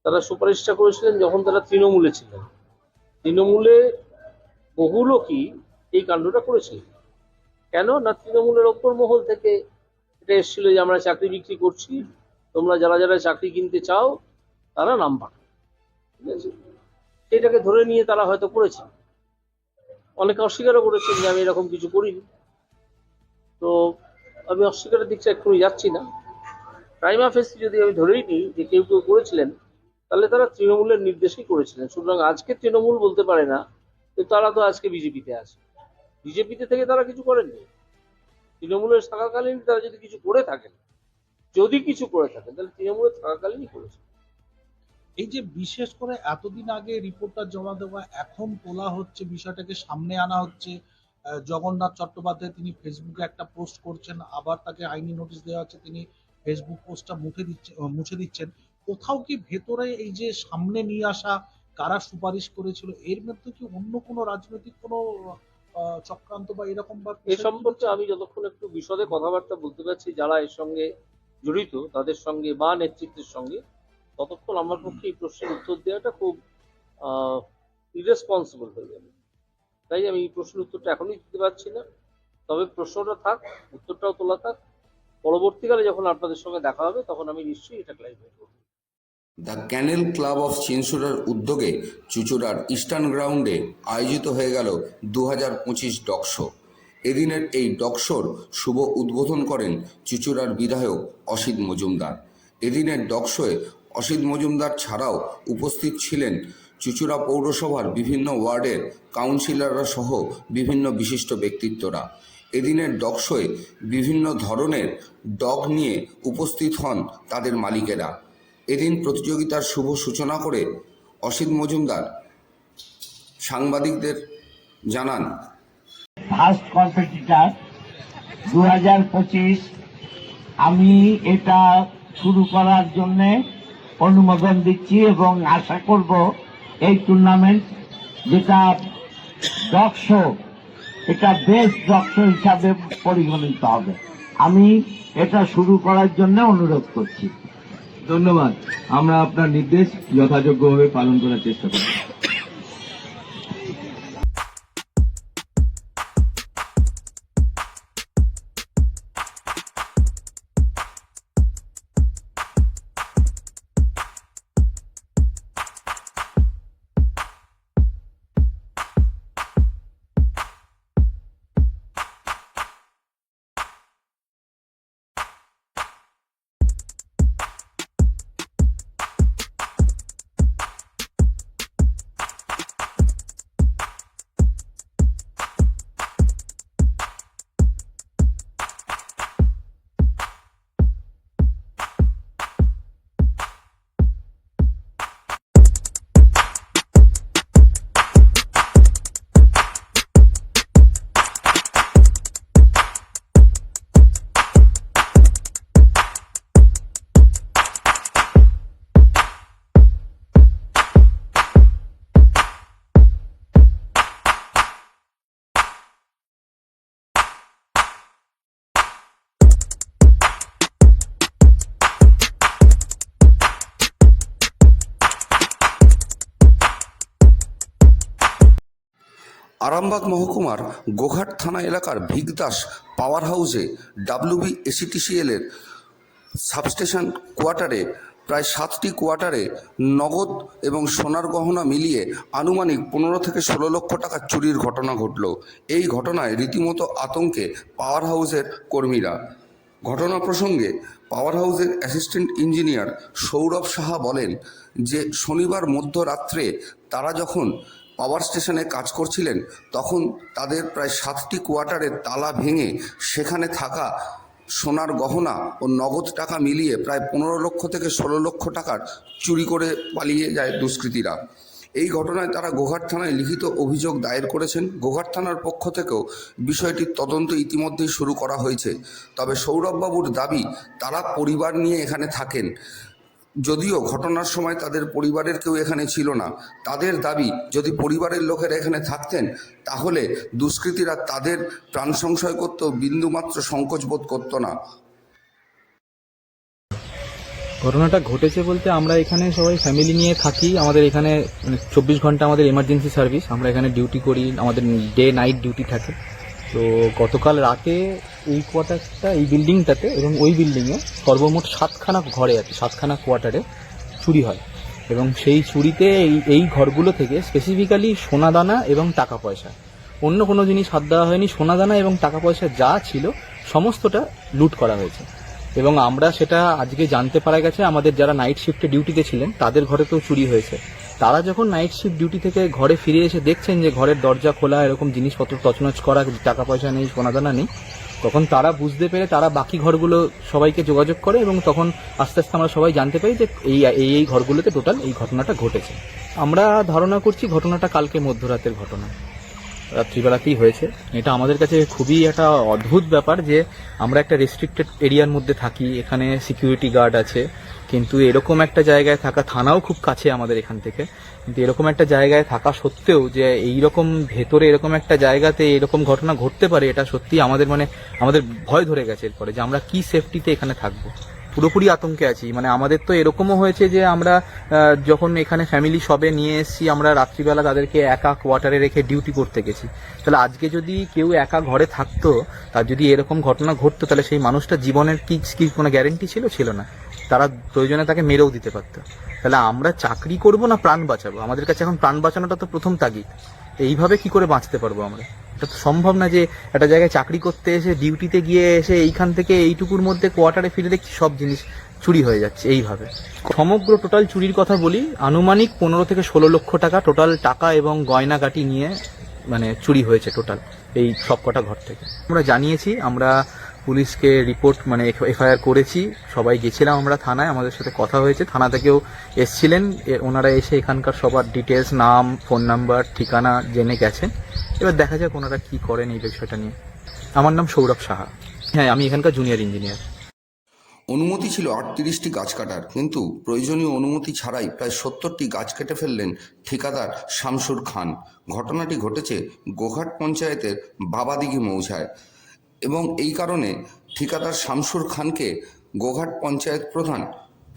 তারা সুপারিশটা করেছিলেন যখন তারা তৃণমূলে ছিলেন। তৃণমূলে বহু লোকই এই কাণ্ডটা করেছিল। কেন না, তৃণমূলের ওপর মহল থেকে এটা এসেছিল যে আমরা চাকরি বিক্রি করছি, তোমরা যারা যারা চাকরি কিনতে চাও তারা নাম পাঠাও। ঠিক আছে, সেটাকে ধরে নিয়ে তারা হয়তো করেছে। অনেকে অস্বীকারও করেছেন যে আমি এরকম কিছু করিনি। তো আমি অস্বীকারের দিকটা এক্ষুনি যাচ্ছি না। প্রাইমা ফেসি যদি আমি ধরেই নিই যে কেউ কেউ করেছিলেন, তাহলে তারা তৃণমূলের নির্দেশেই করেছিলেন। সুতরাং আজকে তৃণমূল বলতে পারে না যে তারা তো আজকে বিজেপিতে আছে। বিজেপিতে থেকে তারা কিছু করেননি। তৃণমূলের থাকাকালীন তারা যদি কিছু করে থাকেন তাহলে তৃণমূলের থাকাকালীনই করেছে। এই যে বিশেষ করে এতদিন আগে রিপোর্টটা জমা দেওয়া, এখন তোলা হচ্ছে, বিষয়টাকে সামনে আনা হচ্ছে। জগন্নাথ চট্টোপাধ্যায় তিনি ফেসবুকে একটা পোস্ট করছেন, আবার তাকে আইনি নোটিশ দেওয়া হচ্ছে, তিনি ফেসবুক পোস্টটা মুছে দিচ্ছেন। কোথাও কি ভেতরে এই যে সামনে নিয়ে আসা কারা সুপারিশ করেছিল, এর মধ্যে কি অন্য কোনো রাজনৈতিক কোনো চক্রান্ত বা এরকম বা এ সম্পর্কে আমি যতক্ষণ একটু বিশদে কথাবার্তা বলতে পারছি যারা এর সঙ্গে জড়িত তাদের সঙ্গে বা নেতৃত্বের সঙ্গে, ততক্ষণ আমার পক্ষে এই প্রশ্নের উত্তর দেওয়াটা খুব ইরেসপন্সিবল হয়ে যাবে। তাই আমি এই প্রশ্নের উত্তরটা এখনই দিতে পারছি না। তবে প্রশ্নটা থাক, উত্তরটাও তোলা থাক, পরবর্তীকালে যখন আপনাদের সঙ্গে দেখা হবে তখন আমি নিশ্চয়ই এটা ক্লারিফাই করব। দ্য ক্যানেল ক্লাব অফ চিনসুরার উদ্যোগে চুঁচুড়ার ইস্টার্ন গ্রাউন্ডে আয়োজিত হয়ে গেল 2025 ডগ শো। এদিনের এই ডগ শোর শুভ উদ্বোধন করেন চুঁচুড়ার বিধায়ক অসিত মজুমদার। এদিনের ডগ শোয়ে অসিত মজুমদার ছাড়াও উপস্থিত ছিলেন চুঁচুড়া পৌরসভার বিভিন্ন ওয়ার্ডের কাউন্সিলররা সহ বিভিন্ন বিশিষ্ট ব্যক্তিত্বরা। এদিনের ডগ শোয়ে বিভিন্ন ধরনের ডগ নিয়ে উপস্থিত হন তাদের মালিকেরা। এদিন প্রতিযোগিতার শুভ সূচনা করে অসিত মজুমদার সাংবাদিকদের জানান, ফার্স্ট কম্পিটিটর 2025 আমি এটা শুরু করার জন্য অনুমোদন দিচ্ছি এবং আশা করব এই টুর্নামেন্ট যেটা ডগ শো, এটা বেস্ট ডগ শো হিসাবে পরিগণিত হবে। আমি এটা শুরু করার জন্য অনুরোধ করছি। ধন্যবাদ। আমরা আপনার নির্দেশ যথাযোগ্যভাবে পালন করার চেষ্টা করব। আরামবাগ মহকুমার গোঘাট থানা এলাকার ভিগদাস পাওয়ার হাউসে WBACTCL এর সাবস্টেশন কোয়ার্টারে প্রায় 7টি কোয়ার্টারে নগদ এবং সোনার গহনা মিলিয়ে আনুমানিক 15 থেকে 16 লক্ষ টাকা চুরির ঘটনা ঘটল। এই ঘটনায় রীতিমতো আতঙ্কে পাওয়ার হাউসের কর্মীরা। ঘটনা প্রসঙ্গে পাওয়ার হাউসের অ্যাসিস্ট্যান্ট ইঞ্জিনিয়ার সৌরভ সাহা বলেন যে শনিবার মধ্যরাত্রে তারা যখন পাওয়ার স্টেশনে কাজ করছিলেন তখন তাদের প্রায় 7টি কোয়ার্টারের তালা ভেঙে সেখানে থাকা সোনার গহনা ও নগদ টাকা মিলিয়ে প্রায় 15 লক্ষ থেকে 16 লক্ষ টাকার চুরি করে পালিয়ে যায় দুষ্কৃতীরা। এই ঘটনায় তারা গোঘাট থানায় লিখিত অভিযোগ দায়ের করেছেন। গোঘাট থানার পক্ষ থেকেও বিষয়টির তদন্ত ইতিমধ্যেই শুরু করা হয়েছে। তবে সৌরভবাবুর দাবি তারা পরিবার নিয়ে এখানে থাকেন, যদিও ঘটনার সময় তাদের পরিবারের কেউ এখানে ছিল না। তাদের দাবি যদি পরিবারের লোকেরা এখানে থাকতেন তাহলে দুষ্কৃতীরা তাদের প্রাণ সংশয় করত, বিন্দুমাত্র সংকোচ বোধ করত না। ঘটনাটা ঘটেছে বলতে আমরা এখানে সবাই ফ্যামিলি নিয়ে থাকি। আমাদের এখানে 24 ঘন্টা আমাদের এমার্জেন্সি সার্ভিস, আমরা এখানে ডিউটি করি, আমাদের ডে নাইট ডিউটি থাকে। তো গতকাল রাতে এই কোয়ার্টারটা, এই বিল্ডিংটাতে এবং ওই বিল্ডিংয়ে সর্বমোট 7খানা ঘরে আছে, 7খানা কোয়ার্টারে চুরি হয়। এবং সেই চুরিতে এই ঘরগুলো থেকে স্পেসিফিক্যালি সোনাদানা এবং টাকা পয়সা, অন্য কোনো জিনিস হাত দেওয়া হয়নি। সোনাদানা এবং টাকা পয়সা যা ছিল সমস্তটা লুট করা হয়েছে। এবং আমরা সেটা আজকে জানতে পারা গেছে, আমাদের যারা নাইট শিফটে ডিউটিতে ছিলেন তাদের ঘরেতেও চুরি হয়েছে। তারা যখন নাইট শিফট ডিউটি থেকে ঘরে ফিরে এসে দেখছেন যে ঘরের দরজা খোলা, এরকম জিনিসপত্র তছনছ করা, টাকা পয়সা নেই, সোনাদানা নেই, তখন তারা বুঝতে পেরে তারা বাকি ঘরগুলো সবাইকে যোগাযোগ করে এবং তখন আস্তে আস্তে আমরা সবাই জানতে পারি যে এই ঘরগুলোতে টোটাল এই ঘটনাটা ঘটেছে। আমরা ধারণা করছি ঘটনাটা কালকে মধ্যরাতের ঘটনা, রাত্রিবেলাতেই হয়েছে। এটা আমাদের কাছে খুবই একটা অদ্ভুত ব্যাপার যে আমরা একটা রেস্ট্রিক্টেড এরিয়ার মধ্যে থাকি, এখানে সিকিউরিটি গার্ড আছে, কিন্তু এরকম একটা জায়গায় থাকা, থানাও খুব কাছে আমাদের এখান থেকে, কিন্তু এরকম একটা জায়গায় থাকা সত্ত্বেও যে এইরকম ভেতরে এরকম একটা জায়গাতে এরকম ঘটনা ঘটতে পারে, এটা সত্যি আমাদের ভয় ধরে গেছে এরপরে যে আমরা কি সেফটিতে এখানে থাকবো। পুরোপুরি আতঙ্কে আছি। মানে আমাদের তো এরকমও হয়েছে যে আমরা যখন এখানে ফ্যামিলি সবে নিয়ে এসেছি, আমরা রাত্রিবেলা তাদেরকে একা কোয়ার্টারে রেখে ডিউটি করতে গেছি। তাহলে আজকে যদি কেউ একা ঘরে থাকতো, তার যদি এরকম ঘটনা ঘটতো, তাহলে সেই মানুষটা জীবনের কি কোনো গ্যারেন্টি ছিল না। তারা প্রয়োজনে তাকে মেরেও দিতে পারতো। তাহলে আমরা চাকরি করব না প্রাণ বাঁচাবো? আমাদের কাছে এখন প্রাণ বাঁচানোটা তো প্রথম তাগিদ। এইভাবে কি করে বাঁচতে পারবো আমরা? এটা তো সম্ভব না যে একটা জায়গায় চাকরি করতে এসে, ডিউটিতে গিয়ে এসে এইখান থেকে এইটুকুর মধ্যে কোয়ার্টারে ফিরে দেখছি সব জিনিস চুরি হয়ে যাচ্ছে এইভাবে। সমগ্র টোটাল চুরির কথা বলি, আনুমানিক 15 থেকে 16 লক্ষ টাকা টোটাল টাকা এবং গয়নাগাটি নিয়ে চুরি হয়েছে টোটাল এই সবকটা ঘর থেকে। আমরা জানিয়েছি, আমরা পুলিশকে রিপোর্ট এফআইআর করেছি, সবাই গেছিলাম আমরা থানায়, আমাদের সাথে কথা হয়েছে, থানা থেকেও এসছিলেন ওনারা, এসে এখানকার সবার ডিটেলস, নাম, ফোন নাম্বার, ঠিকানা জেনে গেছেন। এবার দেখা যাক ওনারা কি করেন এই বিষয়টা নিয়ে। আমার নাম সৌরভ সাহা। হ্যাঁ, আমি এখানকার জুনিয়র ইঞ্জিনিয়ার। অনুমতি ছিল 38টি গাছ কাটার, কিন্তু প্রয়োজনীয় অনুমতি ছাড়াই প্রায় 70টি গাছ কেটে ফেললেন ঠিকাদার শামসুর খান। ঘটনাটি ঘটেছে গোঘাট পঞ্চায়েতের বাবাদিঘি মৌজায় এবং এই কারণে ঠিকাদার শামসুর খানকে গোঘাট পঞ্চায়েত প্রধান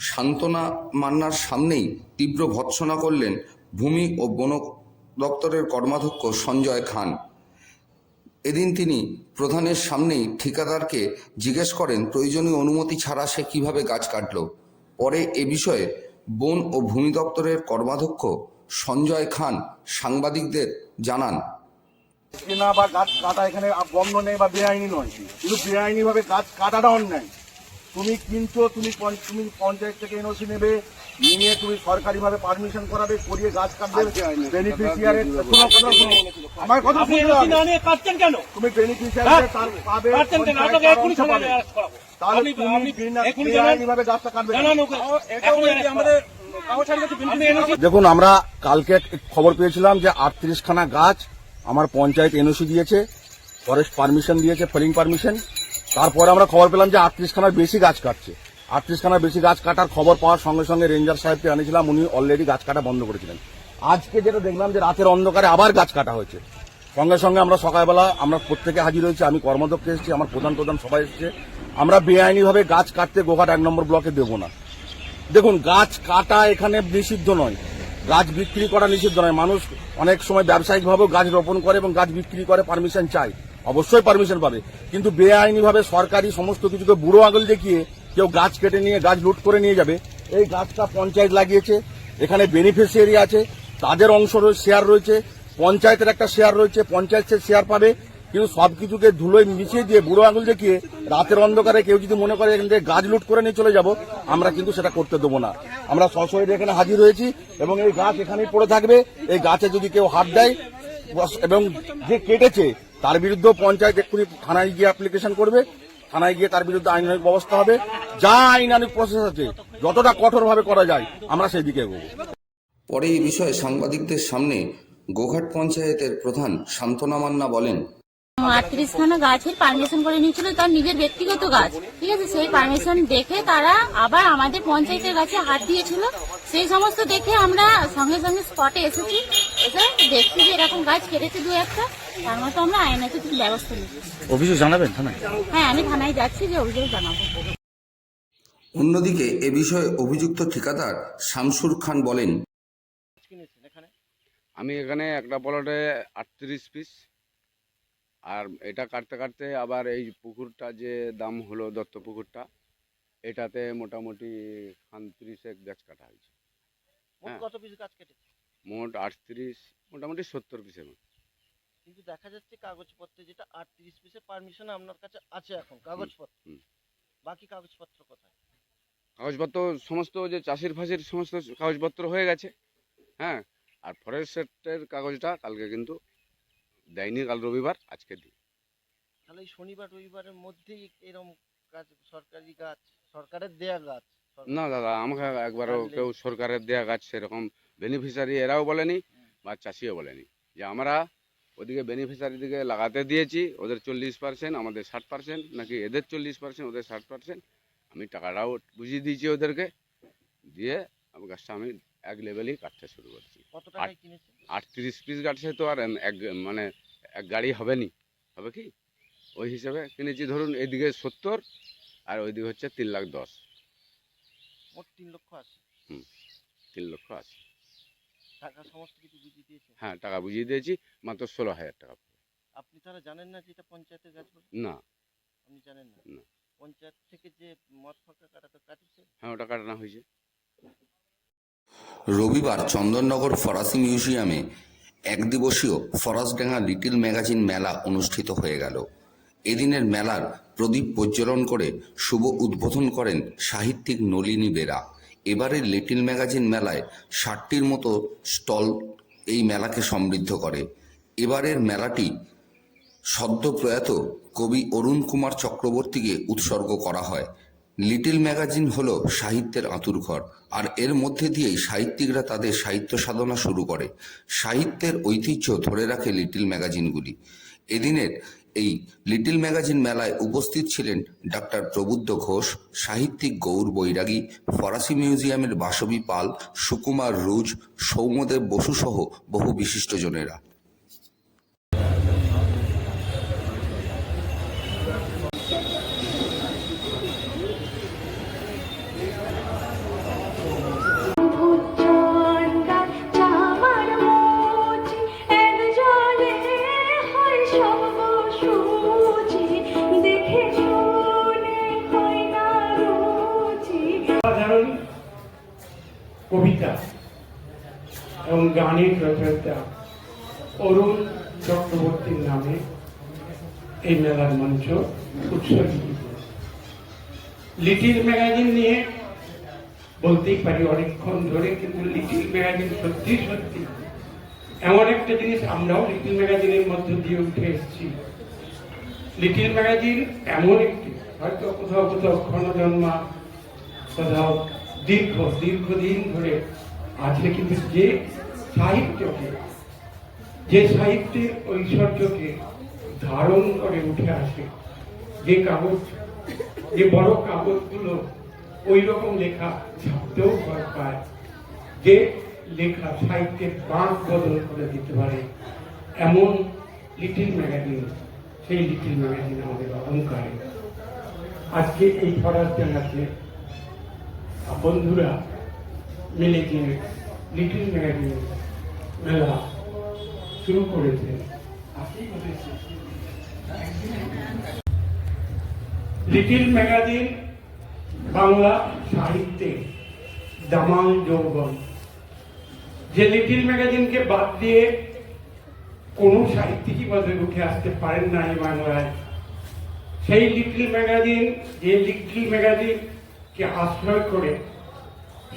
শান্তনা মান্নার সামনেই তীব্র ভৎসনা করলেন ভূমি ও বন দপ্তরের কর্মাধ্যক্ষ সঞ্জয় খান। এদিন তিনি প্রধানের সামনেই ঠিকাদারকে জিজ্ঞেস করেন প্রয়োজনীয় অনুমতি ছাড়া সে কিভাবে গাছ কাটল। পরে এ বিষয়ে বন ও ভূমি দপ্তরের কর্মাধ্যক্ষ সঞ্জয় খান সাংবাদিকদের জানান, না বা গাছ কাটা এখানে বন্ধ নেই বা বেআইনি নয়, কিন্তু বেআইনি ভাবে গাছ কাটাটা অন্যায়। তুমি কিনছো, তুমি পঞ্চায়েত থেকে এনওসি নেবে, নিয়ে তুমি সরকারি ভাবে পারমিশন করাবে, করিয়ে গাছ কাটবে। বেনিফিশিয়ারি আমার কথা কাটছেন কেন? তুমি বেনিফিশিয়ারি তার পাবে, তাহলে তুমি বেআইনি ভাবে গাছটা কাটবে। দেখুন, আমরা কালকে খবর পেয়েছিলাম যে 38খানা গাছ আমার পঞ্চায়েত এনওসি দিয়েছে, ফরেস্ট পারমিশন দিয়েছে, ফেলিং পারমিশন। তারপরে আমরা খবর পেলাম যে 38খানার বেশি গাছ কাটছে। 38খানার বেশি গাছ কাটার খবর পাওয়ার সঙ্গে সঙ্গে রেঞ্জার সাহেবকে আনিয়েছিলাম, উনি অলরেডি গাছ কাটা বন্ধ করেছিলেন। আজকে যেটা দেখলাম যে রাতের অন্ধকারে আবার গাছ কাটা হয়েছে। সঙ্গে সঙ্গে আমরা সকালবেলা আমরা প্রত্যেকে হাজির হয়েছি, আমি কর্মদক্ষ এসেছি, আমার প্রধান সবাই এসেছে। আমরা বেআইনিভাবে গাছ কাটতে গোঘাট 1 নম্বর ব্লকে দেব না। দেখুন, গাছ কাটা এখানে নিষিদ্ধ নয়, গাছ বিক্রি করা নিষিদ্ধ নয়। মানুষ অনেক সময় ব্যবসায়িকভাবেও গাছ রোপণ করে এবং গাছ বিক্রি করে, পারমিশন চায়, অবশ্যই পারমিশন পাবে। কিন্তু বেআইনিভাবে সরকারি সমস্ত কিছুকে বুড়ো আঙুল দেখিয়ে কেউ গাছ কেটে নিয়ে গাছ লুট করে নিয়ে যাবে। এই গাছটা পঞ্চায়েত লাগিয়েছে, এখানে বেনিফিশিয়ারি আছে, তাদের অংশ শেয়ার রয়েছে, পঞ্চায়েতের একটা শেয়ার রয়েছে, পঞ্চায়েত শেয়ার পাবে। কিন্তু সবকিছুকে ধুলোয় মিশিয়ে দিয়ে বুড়ো আঙুল দেখিয়ে রাতের অন্ধকারে কেউ যদি মনে করে এখান থেকে গাছ লুট করে নিয়ে চলে যাব, আমরা কিন্তু সেটা করতে দেবো না। আমরা সশরীরে এখানে হাজির হয়েছি এবং এই গাছ এখানেই পড়ে থাকবে। এই গাছে যদি কেউ হাত দেয় এবং যে কেটেছে তার বিরুদ্ধে পঞ্চায়েত এক্ষুনি থানায় গিয়ে অ্যাপ্লিকেশন করবে, থানায় গিয়ে তার বিরুদ্ধে আইনানুগ ব্যবস্থা হবে। যা আইনানুগ প্রসেস আছে যতটা কঠোরভাবে করা যায় আমরা সেই দিকে এগোবো। পরে এই বিষয়ে সাংবাদিকদের সামনে গোঘাট পঞ্চায়েতের প্রধান শান্তনা মান্না বলেন, 38খানা গাছের পারমিশন করে নিয়েছিল, তার নিজের ব্যক্তিগত গাছ, ঠিক আছে। সেই পারমিশন দেখে তারা আবার আমাদের পঞ্চায়েতের গাছে হাত দিয়েছিল। সেই সমস্ত দেখে আমরা সঙ্গে সঙ্গে স্পটে এসেছি, এসে দেখছি যে এরকম গাছ কেটেছে 2-1টা, তার মতো আমরা আইনানুগ ব্যবস্থা নিচ্ছি। অভিযোগ জানাবেন থানায়? হ্যাঁ, আমি থানায় যাচ্ছি, যে অভিযোগ জানাবো। অন্যদিকে এ বিষয়ে অভিযুক্ত ঠিকাদার শামসুর খান বলেন, আমি এখানে একটা প্লটে 38 পিস, আর এটা কাটতে কাটতে আবার এই পুকুরটা যে দাম হলো দত্ত পুকুরটা, এটাতে মোটামুটি 30 গাছ কাটা হয়েছে। কত পিস গাছ কেটেছে? মোট 38, মোটামুটি 70 পিসের মতো। কিন্তু দেখা যাচ্ছে কাগজপত্রে যেটা 38 পিসের পারমিশন আপনার কাছে আছে এখন, কাগজপত্র, বাকি কাগজপত্র কোথায়? কাগজপত্র সমস্ত যে চাষির ফাঁসির সমস্ত কাগজপত্র হয়ে গেছে, হ্যাঁ। আর ফরেস্টের কাগজটা কালকে কিন্তু দেয়নি, কাল রবিবার, আজকে দিই। তাহলে এই শনিবার রবিবারের মধ্যেই এরকম গাছ, সরকারি গাছ, সরকারের দেয়া গাছ, না দাদা, আমাকে একবারও কেউ সরকারের দেয়া গাছ সেরকম বেনিফিশিয়ারি এরাও বলেনি বা চাষিও বলেনি যে আমরা ওদিকে বেনিফিশিয়ারি দিকে লাগাতে দিয়েছি, ওদের 40%, আমাদের 60%, নাকি এদের 40%, ওদের 60%। আমি টাকাটাও বুঝিয়ে দিয়েছি ওদেরকে, দিয়ে আমি গাছটা আমি এক লেভেলেই কাটতে শুরু করছি। কত টাকায় কিনেছেন? 38 পিস গাছে তো আর এক গাড়ি হবে নি, হবে কি? ওই হিসাবে কিনেছি। ধরুন এদিকে 70 আর ওইদিকে হচ্ছে 3,10,000। মোট 3,80,000। 3,80,000 টাকা সমস্ত কিছু বুঝিয়ে দিয়েছে? হ্যাঁ, টাকা বুঝিয়ে দিয়েছি, মাত্র 16,000 টাকা। আপনি তারা জানেন না যে এটা পঞ্চায়েতের গাছ বলে? না, আপনি জানেন না? না। পঞ্চায়েত থেকে যে মদ ফাঁকা কাটা তো কাটিছে? হ্যাঁ, ওটা কাটানো হয়েছে। রবিবার চন্দননগর ফরাসি মিউজিয়ামে একদিবসীয় ফরাসডাঙ্গা লিটল ম্যাগাজিন মেলা অনুষ্ঠিত হয়ে গেল। এদিনের মেলার প্রদীপ প্রজ্বলন করে শুভ উদ্বোধন করেন সাহিত্যিক নলিনী বেরা। এবারের লিটল ম্যাগাজিন মেলায় 60টির মতো স্টল এই মেলাকে সমৃদ্ধ করে। এবারের মেলাটি সদ্য প্রয়াত কবি অরুণ কুমার চক্রবর্তীকে উৎসর্গ করা হয়। লিটল ম্যাগাজিন হলো সাহিত্যের আঁতুড়ঘর, আর এর মধ্যে দিয়েই সাহিত্যিকরা তাদের সাহিত্য সাধনা শুরু করে। সাহিত্যের ঐতিহ্য ধরে রাখে লিটল ম্যাগাজিনগুলি। এদিনের এই লিটল ম্যাগাজিন মেলায় উপস্থিত ছিলেন ডাক্তার প্রবুদ্ধ ঘোষ, সাহিত্যিক গৌর বৈরাগী, ফরাসি মিউজিয়ামের বাসবী পাল, সুকুমার রুজ, সৌম্যদেব বসু সহ বহু বিশিষ্টজনেরা। সাধারণ কবিতা এবং গানের রচয়িতা অরুণ চক্রবর্তীর নামে এই মেলার মঞ্চ উৎসর্গিত। লিটল ম্যাগাজিন নিয়ে বলতেই পারি অনেকক্ষণ ধরে, কিন্তু লিটল ম্যাগাজিন সত্যি সত্যি এমন একটা জিনিস, আমরাও লিটল ম্যাগাজিনের মধ্য দিয়ে উঠে এসেছি। লিটল ম্যাগাজিন এমন একটি, হয়তো কোথাও কোথাও ক্ষণজন্মা, কোথাও দীর্ঘদিন ধরে আছে, কিন্তু যে সাহিত্যের ঐশ্বর্যকে ধারণ করে উঠে আসে, যে বড় কাগজগুলো ওই রকম লেখা ছাপতেও ভয় পায়, যে লেখা সাহিত্যের বাঁক বদল করে দিতে পারে, এমন লিটল ম্যাগাজিন, সেই লিটল ম্যাগাজিন আমাদের অহংকারে। আজকে এই ফরাসডাঙ্গাতে বন্ধুরা মিলে যে লিটল ম্যাগাজিন মেলা শুরু করেছে, লিটল ম্যাগাজিন বাংলা সাহিত্যের দামাল যৌবন। যে লিটল ম্যাগাজিনকে বাদ দিয়ে কোনো সাহিত্যিকই বাজারে উঠে আসতে পারেন না এই বাংলায়, সেই লিটল ম্যাগাজিন, যে লিটল ম্যাগাজিনকে আশ্রয় করে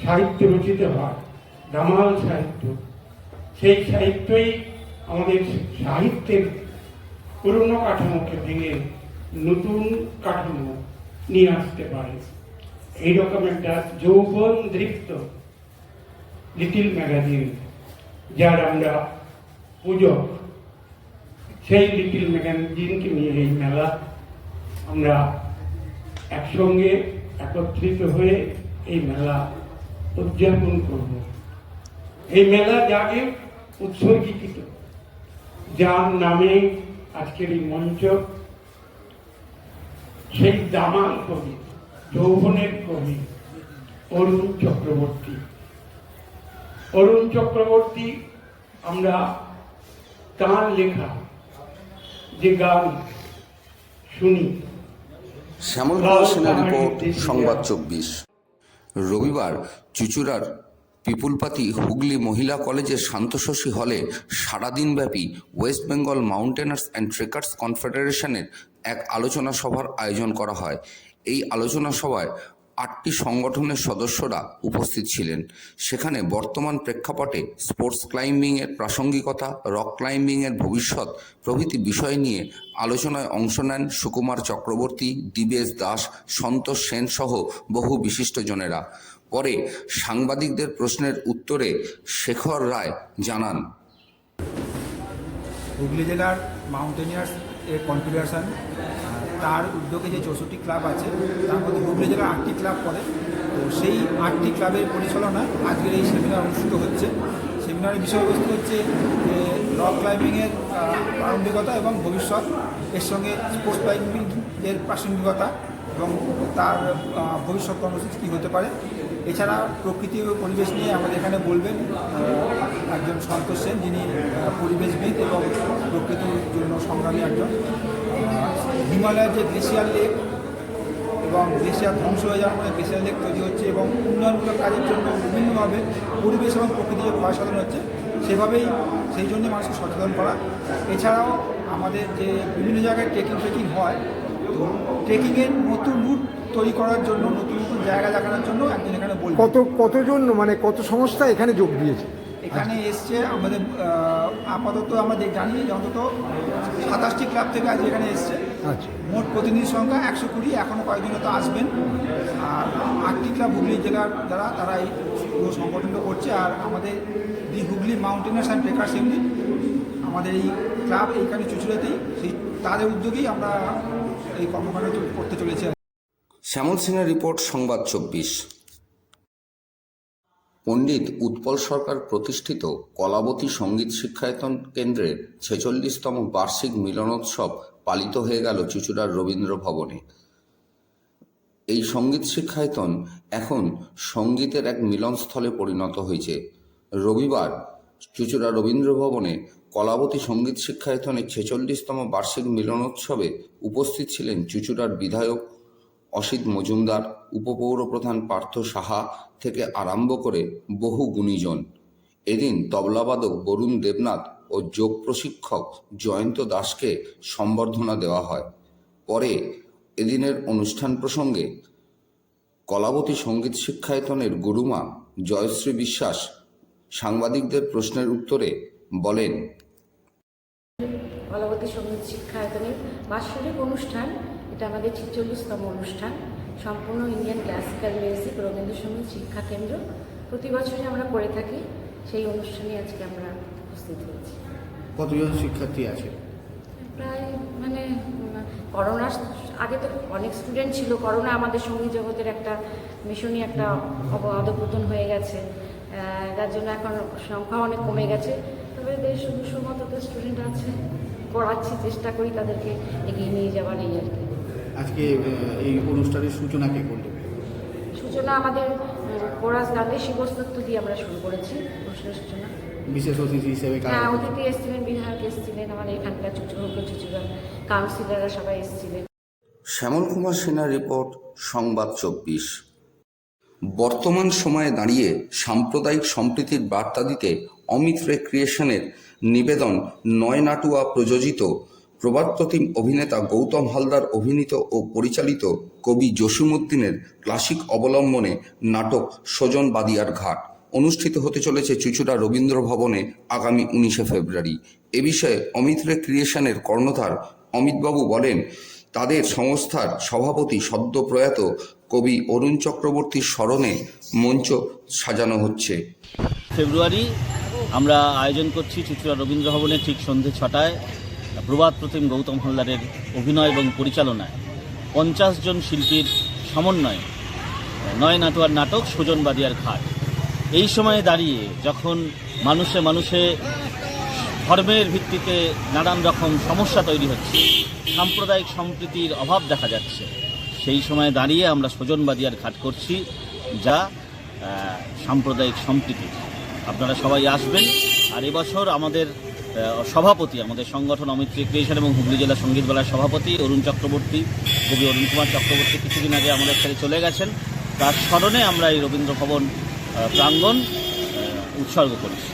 সাহিত্য রচিত হয়, দামাল সাহিত্য, সেই সাহিত্যই আমাদের সাহিত্যের পুরনো কাঠামোকে ভেঙে নতুন কাঠামো নিয়ে আসতে পারে। এইরকম একটা যৌবন দৃপ্ত লিটল ম্যাগাজিন, যার আমরা পূজক, সেই লিটল ম্যাগাজিনকে নিয়ে এই মেলা আমরা একসঙ্গে একত্রিত হয়ে এই মেলা উদযাপন করব। এই মেলা যাকে উৎসর্গীকৃত, যার নামে আজকের এই মঞ্চ, সেই দামাল কবি, যৌবনের কবি অরুণ চক্রবর্তী। অরুণ চক্রবর্তী, আমরা তাঁর লেখা যে গান শুনি। শ্যামল সেনের রিপোর্ট, সংবাদ 24। রবিবার চুঁচুড়ার পিপুলপাতি হুগলি মহিলা কলেজের শান্তশশী হলে সারাদিনব্যাপী ওয়েস্ট বেঙ্গল মাউন্টেনার্স অ্যান্ড ট্রেকার্স কনফেডারেশনের এক আলোচনা সভার আয়োজন করা হয়। এই আলোচনা সভায় 8টি সংগঠনের সদস্যরা উপস্থিত ছিলেন। সেখানে বর্তমান প্রেক্ষাপটে স্পোর্টস ক্লাইম্বিংয়ের প্রাসঙ্গিকতা, রক ক্লাইম্বিংয়ের ভবিষ্যৎ প্রভৃতি বিষয় নিয়ে আলোচনায় অংশ নেন সুকুমার চক্রবর্তী, দিবেশ দাস, সন্তোষ সেন সহ বহু বিশিষ্টজনেরা। পরে সাংবাদিকদের প্রশ্নের উত্তরে শেখর রায় জানান, হুগলি জেলার মাউন্টেনিয়ার্স এর কনফেডারেশন তার উদ্যোগে যে 64টি ক্লাব আছে তার মধ্যে হুগলি জেলার 8টি ক্লাব পড়ে। তো সেই 8টি ক্লাবের পরিচালনায় আজকের এই সেমিনার অনুষ্ঠিত হচ্ছে। সেমিনারের বিষয়বস্তু হচ্ছে যে রক ক্লাইম্বিংয়ের প্রারম্ভিকতা এবং ভবিষ্যৎ, এর সঙ্গে স্পোর্টস ক্লাইম্বিংয়ের প্রাসঙ্গিকতা এবং তার ভবিষ্যৎ কর্মসূচি কী হতে পারে। এছাড়া প্রকৃতি ও পরিবেশ নিয়ে আমাদের এখানে বলবেন একজন সন্তোষ সেন, যিনি পরিবেশবিদ এবং প্রকৃতির জন্য সংগ্রামী একজন। হিমালয়ের যে গ্লেশিয়ার লেক এবং গ্লেশিয়ার ধ্বংস হয়ে যাওয়ার ফলে গ্লেশিয়ার লেক তৈরি হচ্ছে এবং উন্নয়নমূলক কাজের জন্য বিভিন্নভাবে পরিবেশ এবং প্রকৃতি যে ক্ষয় সাধন হচ্ছে সেভাবেই সেই জন্য মানুষকে সচেতন করা। এছাড়াও আমাদের যে বিভিন্ন জায়গায় ট্রেকিং হয়, তো ট্রেকিংয়ের নতুন রুট তৈরি করার জন্য, নতুন নতুন জায়গা দেখানোর জন্য একদিন এখানে বলব। কতজন মানে কত সংস্থা এখানে যোগ দিয়েছে? এখানে এসছে আমাদের আপাতত আমাদের জানি যে অন্তত 27টি ক্লাব থেকে আজ এখানে এসছে। আচ্ছা, মোট প্রতিনিধি সংখ্যা 120, এখনও কয়েকজন তো আসবেন। আর 8টি ক্লাব হুগলি জেলার দ্বারা তারা এই পুরো সংগঠনটা করছে। আর আমাদের দি হুগলি মাউন্টেনার্স অ্যান্ড ট্রেকার্স ইউনিট, আমাদের এই ক্লাব এইখানে চুচুড়াতেই, সেই তাদের উদ্যোগেই আমরা এই কর্মকাণ্ড করতে চলেছি। শ্যামল সিংহের রিপোর্ট, সংবাদ 24। পণ্ডিত উৎপল সরকার প্রতিষ্ঠিত কলাবতী সঙ্গীত শিক্ষায়তন কেন্দ্রের 46তম বার্ষিক মিলনোৎসব পালিত হয়ে গেল চুঁচুড়ার রবীন্দ্র ভবনে। এই সঙ্গীত শিক্ষায়তন এখন সঙ্গীতের এক মিলনস্থলে পরিণত হয়েছে। রবিবার চুঁচুড়া রবীন্দ্র ভবনে কলাবতী সঙ্গীত শিক্ষায়তনের 46তম বার্ষিক মিলনোৎসবে উপস্থিত ছিলেন চুঁচুড়ার বিধায়ক অসিত মজুমদার, উপপৌরপ্রধান পার্থ সাহা থেকে আরম্ভ করে বহু গুণীজন। এদিন তবলাবাদক বরুণ দেবনাথ ও যোগ প্রশিক্ষক জয়ন্ত দাসকে সম্বর্ধনা দেওয়া হয়। পরে এদিনের অনুষ্ঠান প্রসঙ্গে কলাবতী সঙ্গীত শিক্ষায়তনের গুরুমা জয়শ্রী বিশ্বাস সাংবাদিকদের প্রশ্নের উত্তরে বলেন, কলাবতী সঙ্গীত শিক্ষায়তনের বাৎসরিক অনুষ্ঠান, এটা আমাদের 46তম অনুষ্ঠান। সম্পূর্ণ ইন্ডিয়ান ক্লাসিক্যাল মিউজিক রবীন্দ্রসঙ্গীত শিক্ষা কেন্দ্র প্রতি বছরই আমরা করে থাকি। সেই অনুষ্ঠানে আজকে আমরা উপস্থিত হয়েছি। কতজন শিক্ষার্থী আছে? প্রায় করোনার আগে তো অনেক স্টুডেন্ট ছিল। করোনা আমাদের সঙ্গীত জগতের একটা ভীষণই একটা অধঃপতন হয়ে গেছে, যার জন্য এখন সংখ্যা অনেক কমে গেছে। তবে 150-200 মতো তো স্টুডেন্ট আছে, পড়াচ্ছি, চেষ্টা করি তাদেরকে এগিয়ে নিয়ে যাওয়ার, এই আর কি। আজকে এই অনুষ্ঠানের সূচনা কে করলেন? সূচনা আমাদের কোরাস গানের শিবস্তত্ব দিয়ে আমরা শুরু করেছি অনুষ্ঠানের সূচনা। বিশেষ অতিথি হিসেবে অতিথি এসেছিলেন, বিধায়ক এসেছিলেন, আমাদের এখানকার চুঁচুড়া কাউন্সিলররা সবাই এসেছিলেন। শ্যামল কুমার সিনহার রিপোর্ট, সংবাদ 24। বর্তমান সময়ে দাঁড়িয়ে সাম্প্রদায়িক সম্প্রীতির বার্তা দিতে অমিত রে ক্রিয়েশনের নিবেদন নয়নাটুয়া প্রযোজিত প্রবাদপ্রতিম অভিনেতা গৌতম হালদার অভিনীত ও পরিচালিত কবি জসিমউদ্দিনের ক্লাসিক অবলম্বনে নাটক সজন বাদিয়ার ঘাট অনুষ্ঠিত হতে চলেছে চুঁচুড়া রবীন্দ্র ভবনে আগামী 19শে ফেব্রুয়ারি। এ বিষয়ে অমিত রে ক্রিয়েশনের কর্ণধার অমিতবাবু বলেন, তাদের সংস্থার সভাপতি সদ্য প্রয়াত কবি অরুণ চক্রবর্তীর স্মরণে মঞ্চ সাজানো হচ্ছে। ফেব্রুয়ারি আমরা আয়োজন করছি চুঁচুড়া রবীন্দ্র ভবনে ঠিক সন্ধ্যে 6টায় প্রবাদ প্রতিম গৌতম হালদারের অভিনয় এবং পরিচালনায় 50 জন শিল্পীর সমন্বয়ে নয়নাটুয়ার নাটক সজন বাদিয়ার ঘাট। এই সময়ে দাঁড়িয়ে যখন মানুষে ধর্মের ভিত্তিতে নানান রকম সমস্যা তৈরি হচ্ছে, সাম্প্রদায়িক সম্প্রীতির অভাব দেখা যাচ্ছে, সেই সময়ে দাঁড়িয়ে আমরা সজন বাদিয়ার ঘাট করছি, যা সাম্প্রদায়িক সম্প্রীতির। আপনারা সবাই আসবেন। আর এবছর আমাদের সভাপতি, আমাদের সংগঠন অমিত রে ক্রিয়েশন এবং হুগলি জেলা সঙ্গীত মেলার সভাপতি অরুণ চক্রবর্তী, কবি অরুণ কুমার চক্রবর্তী কিছুদিন আগে আমাদের ছেড়ে চলে গেছেন। তার স্মরণে আমরা এই রবীন্দ্র ভবন প্রাঙ্গণ উৎসর্গ করেছি।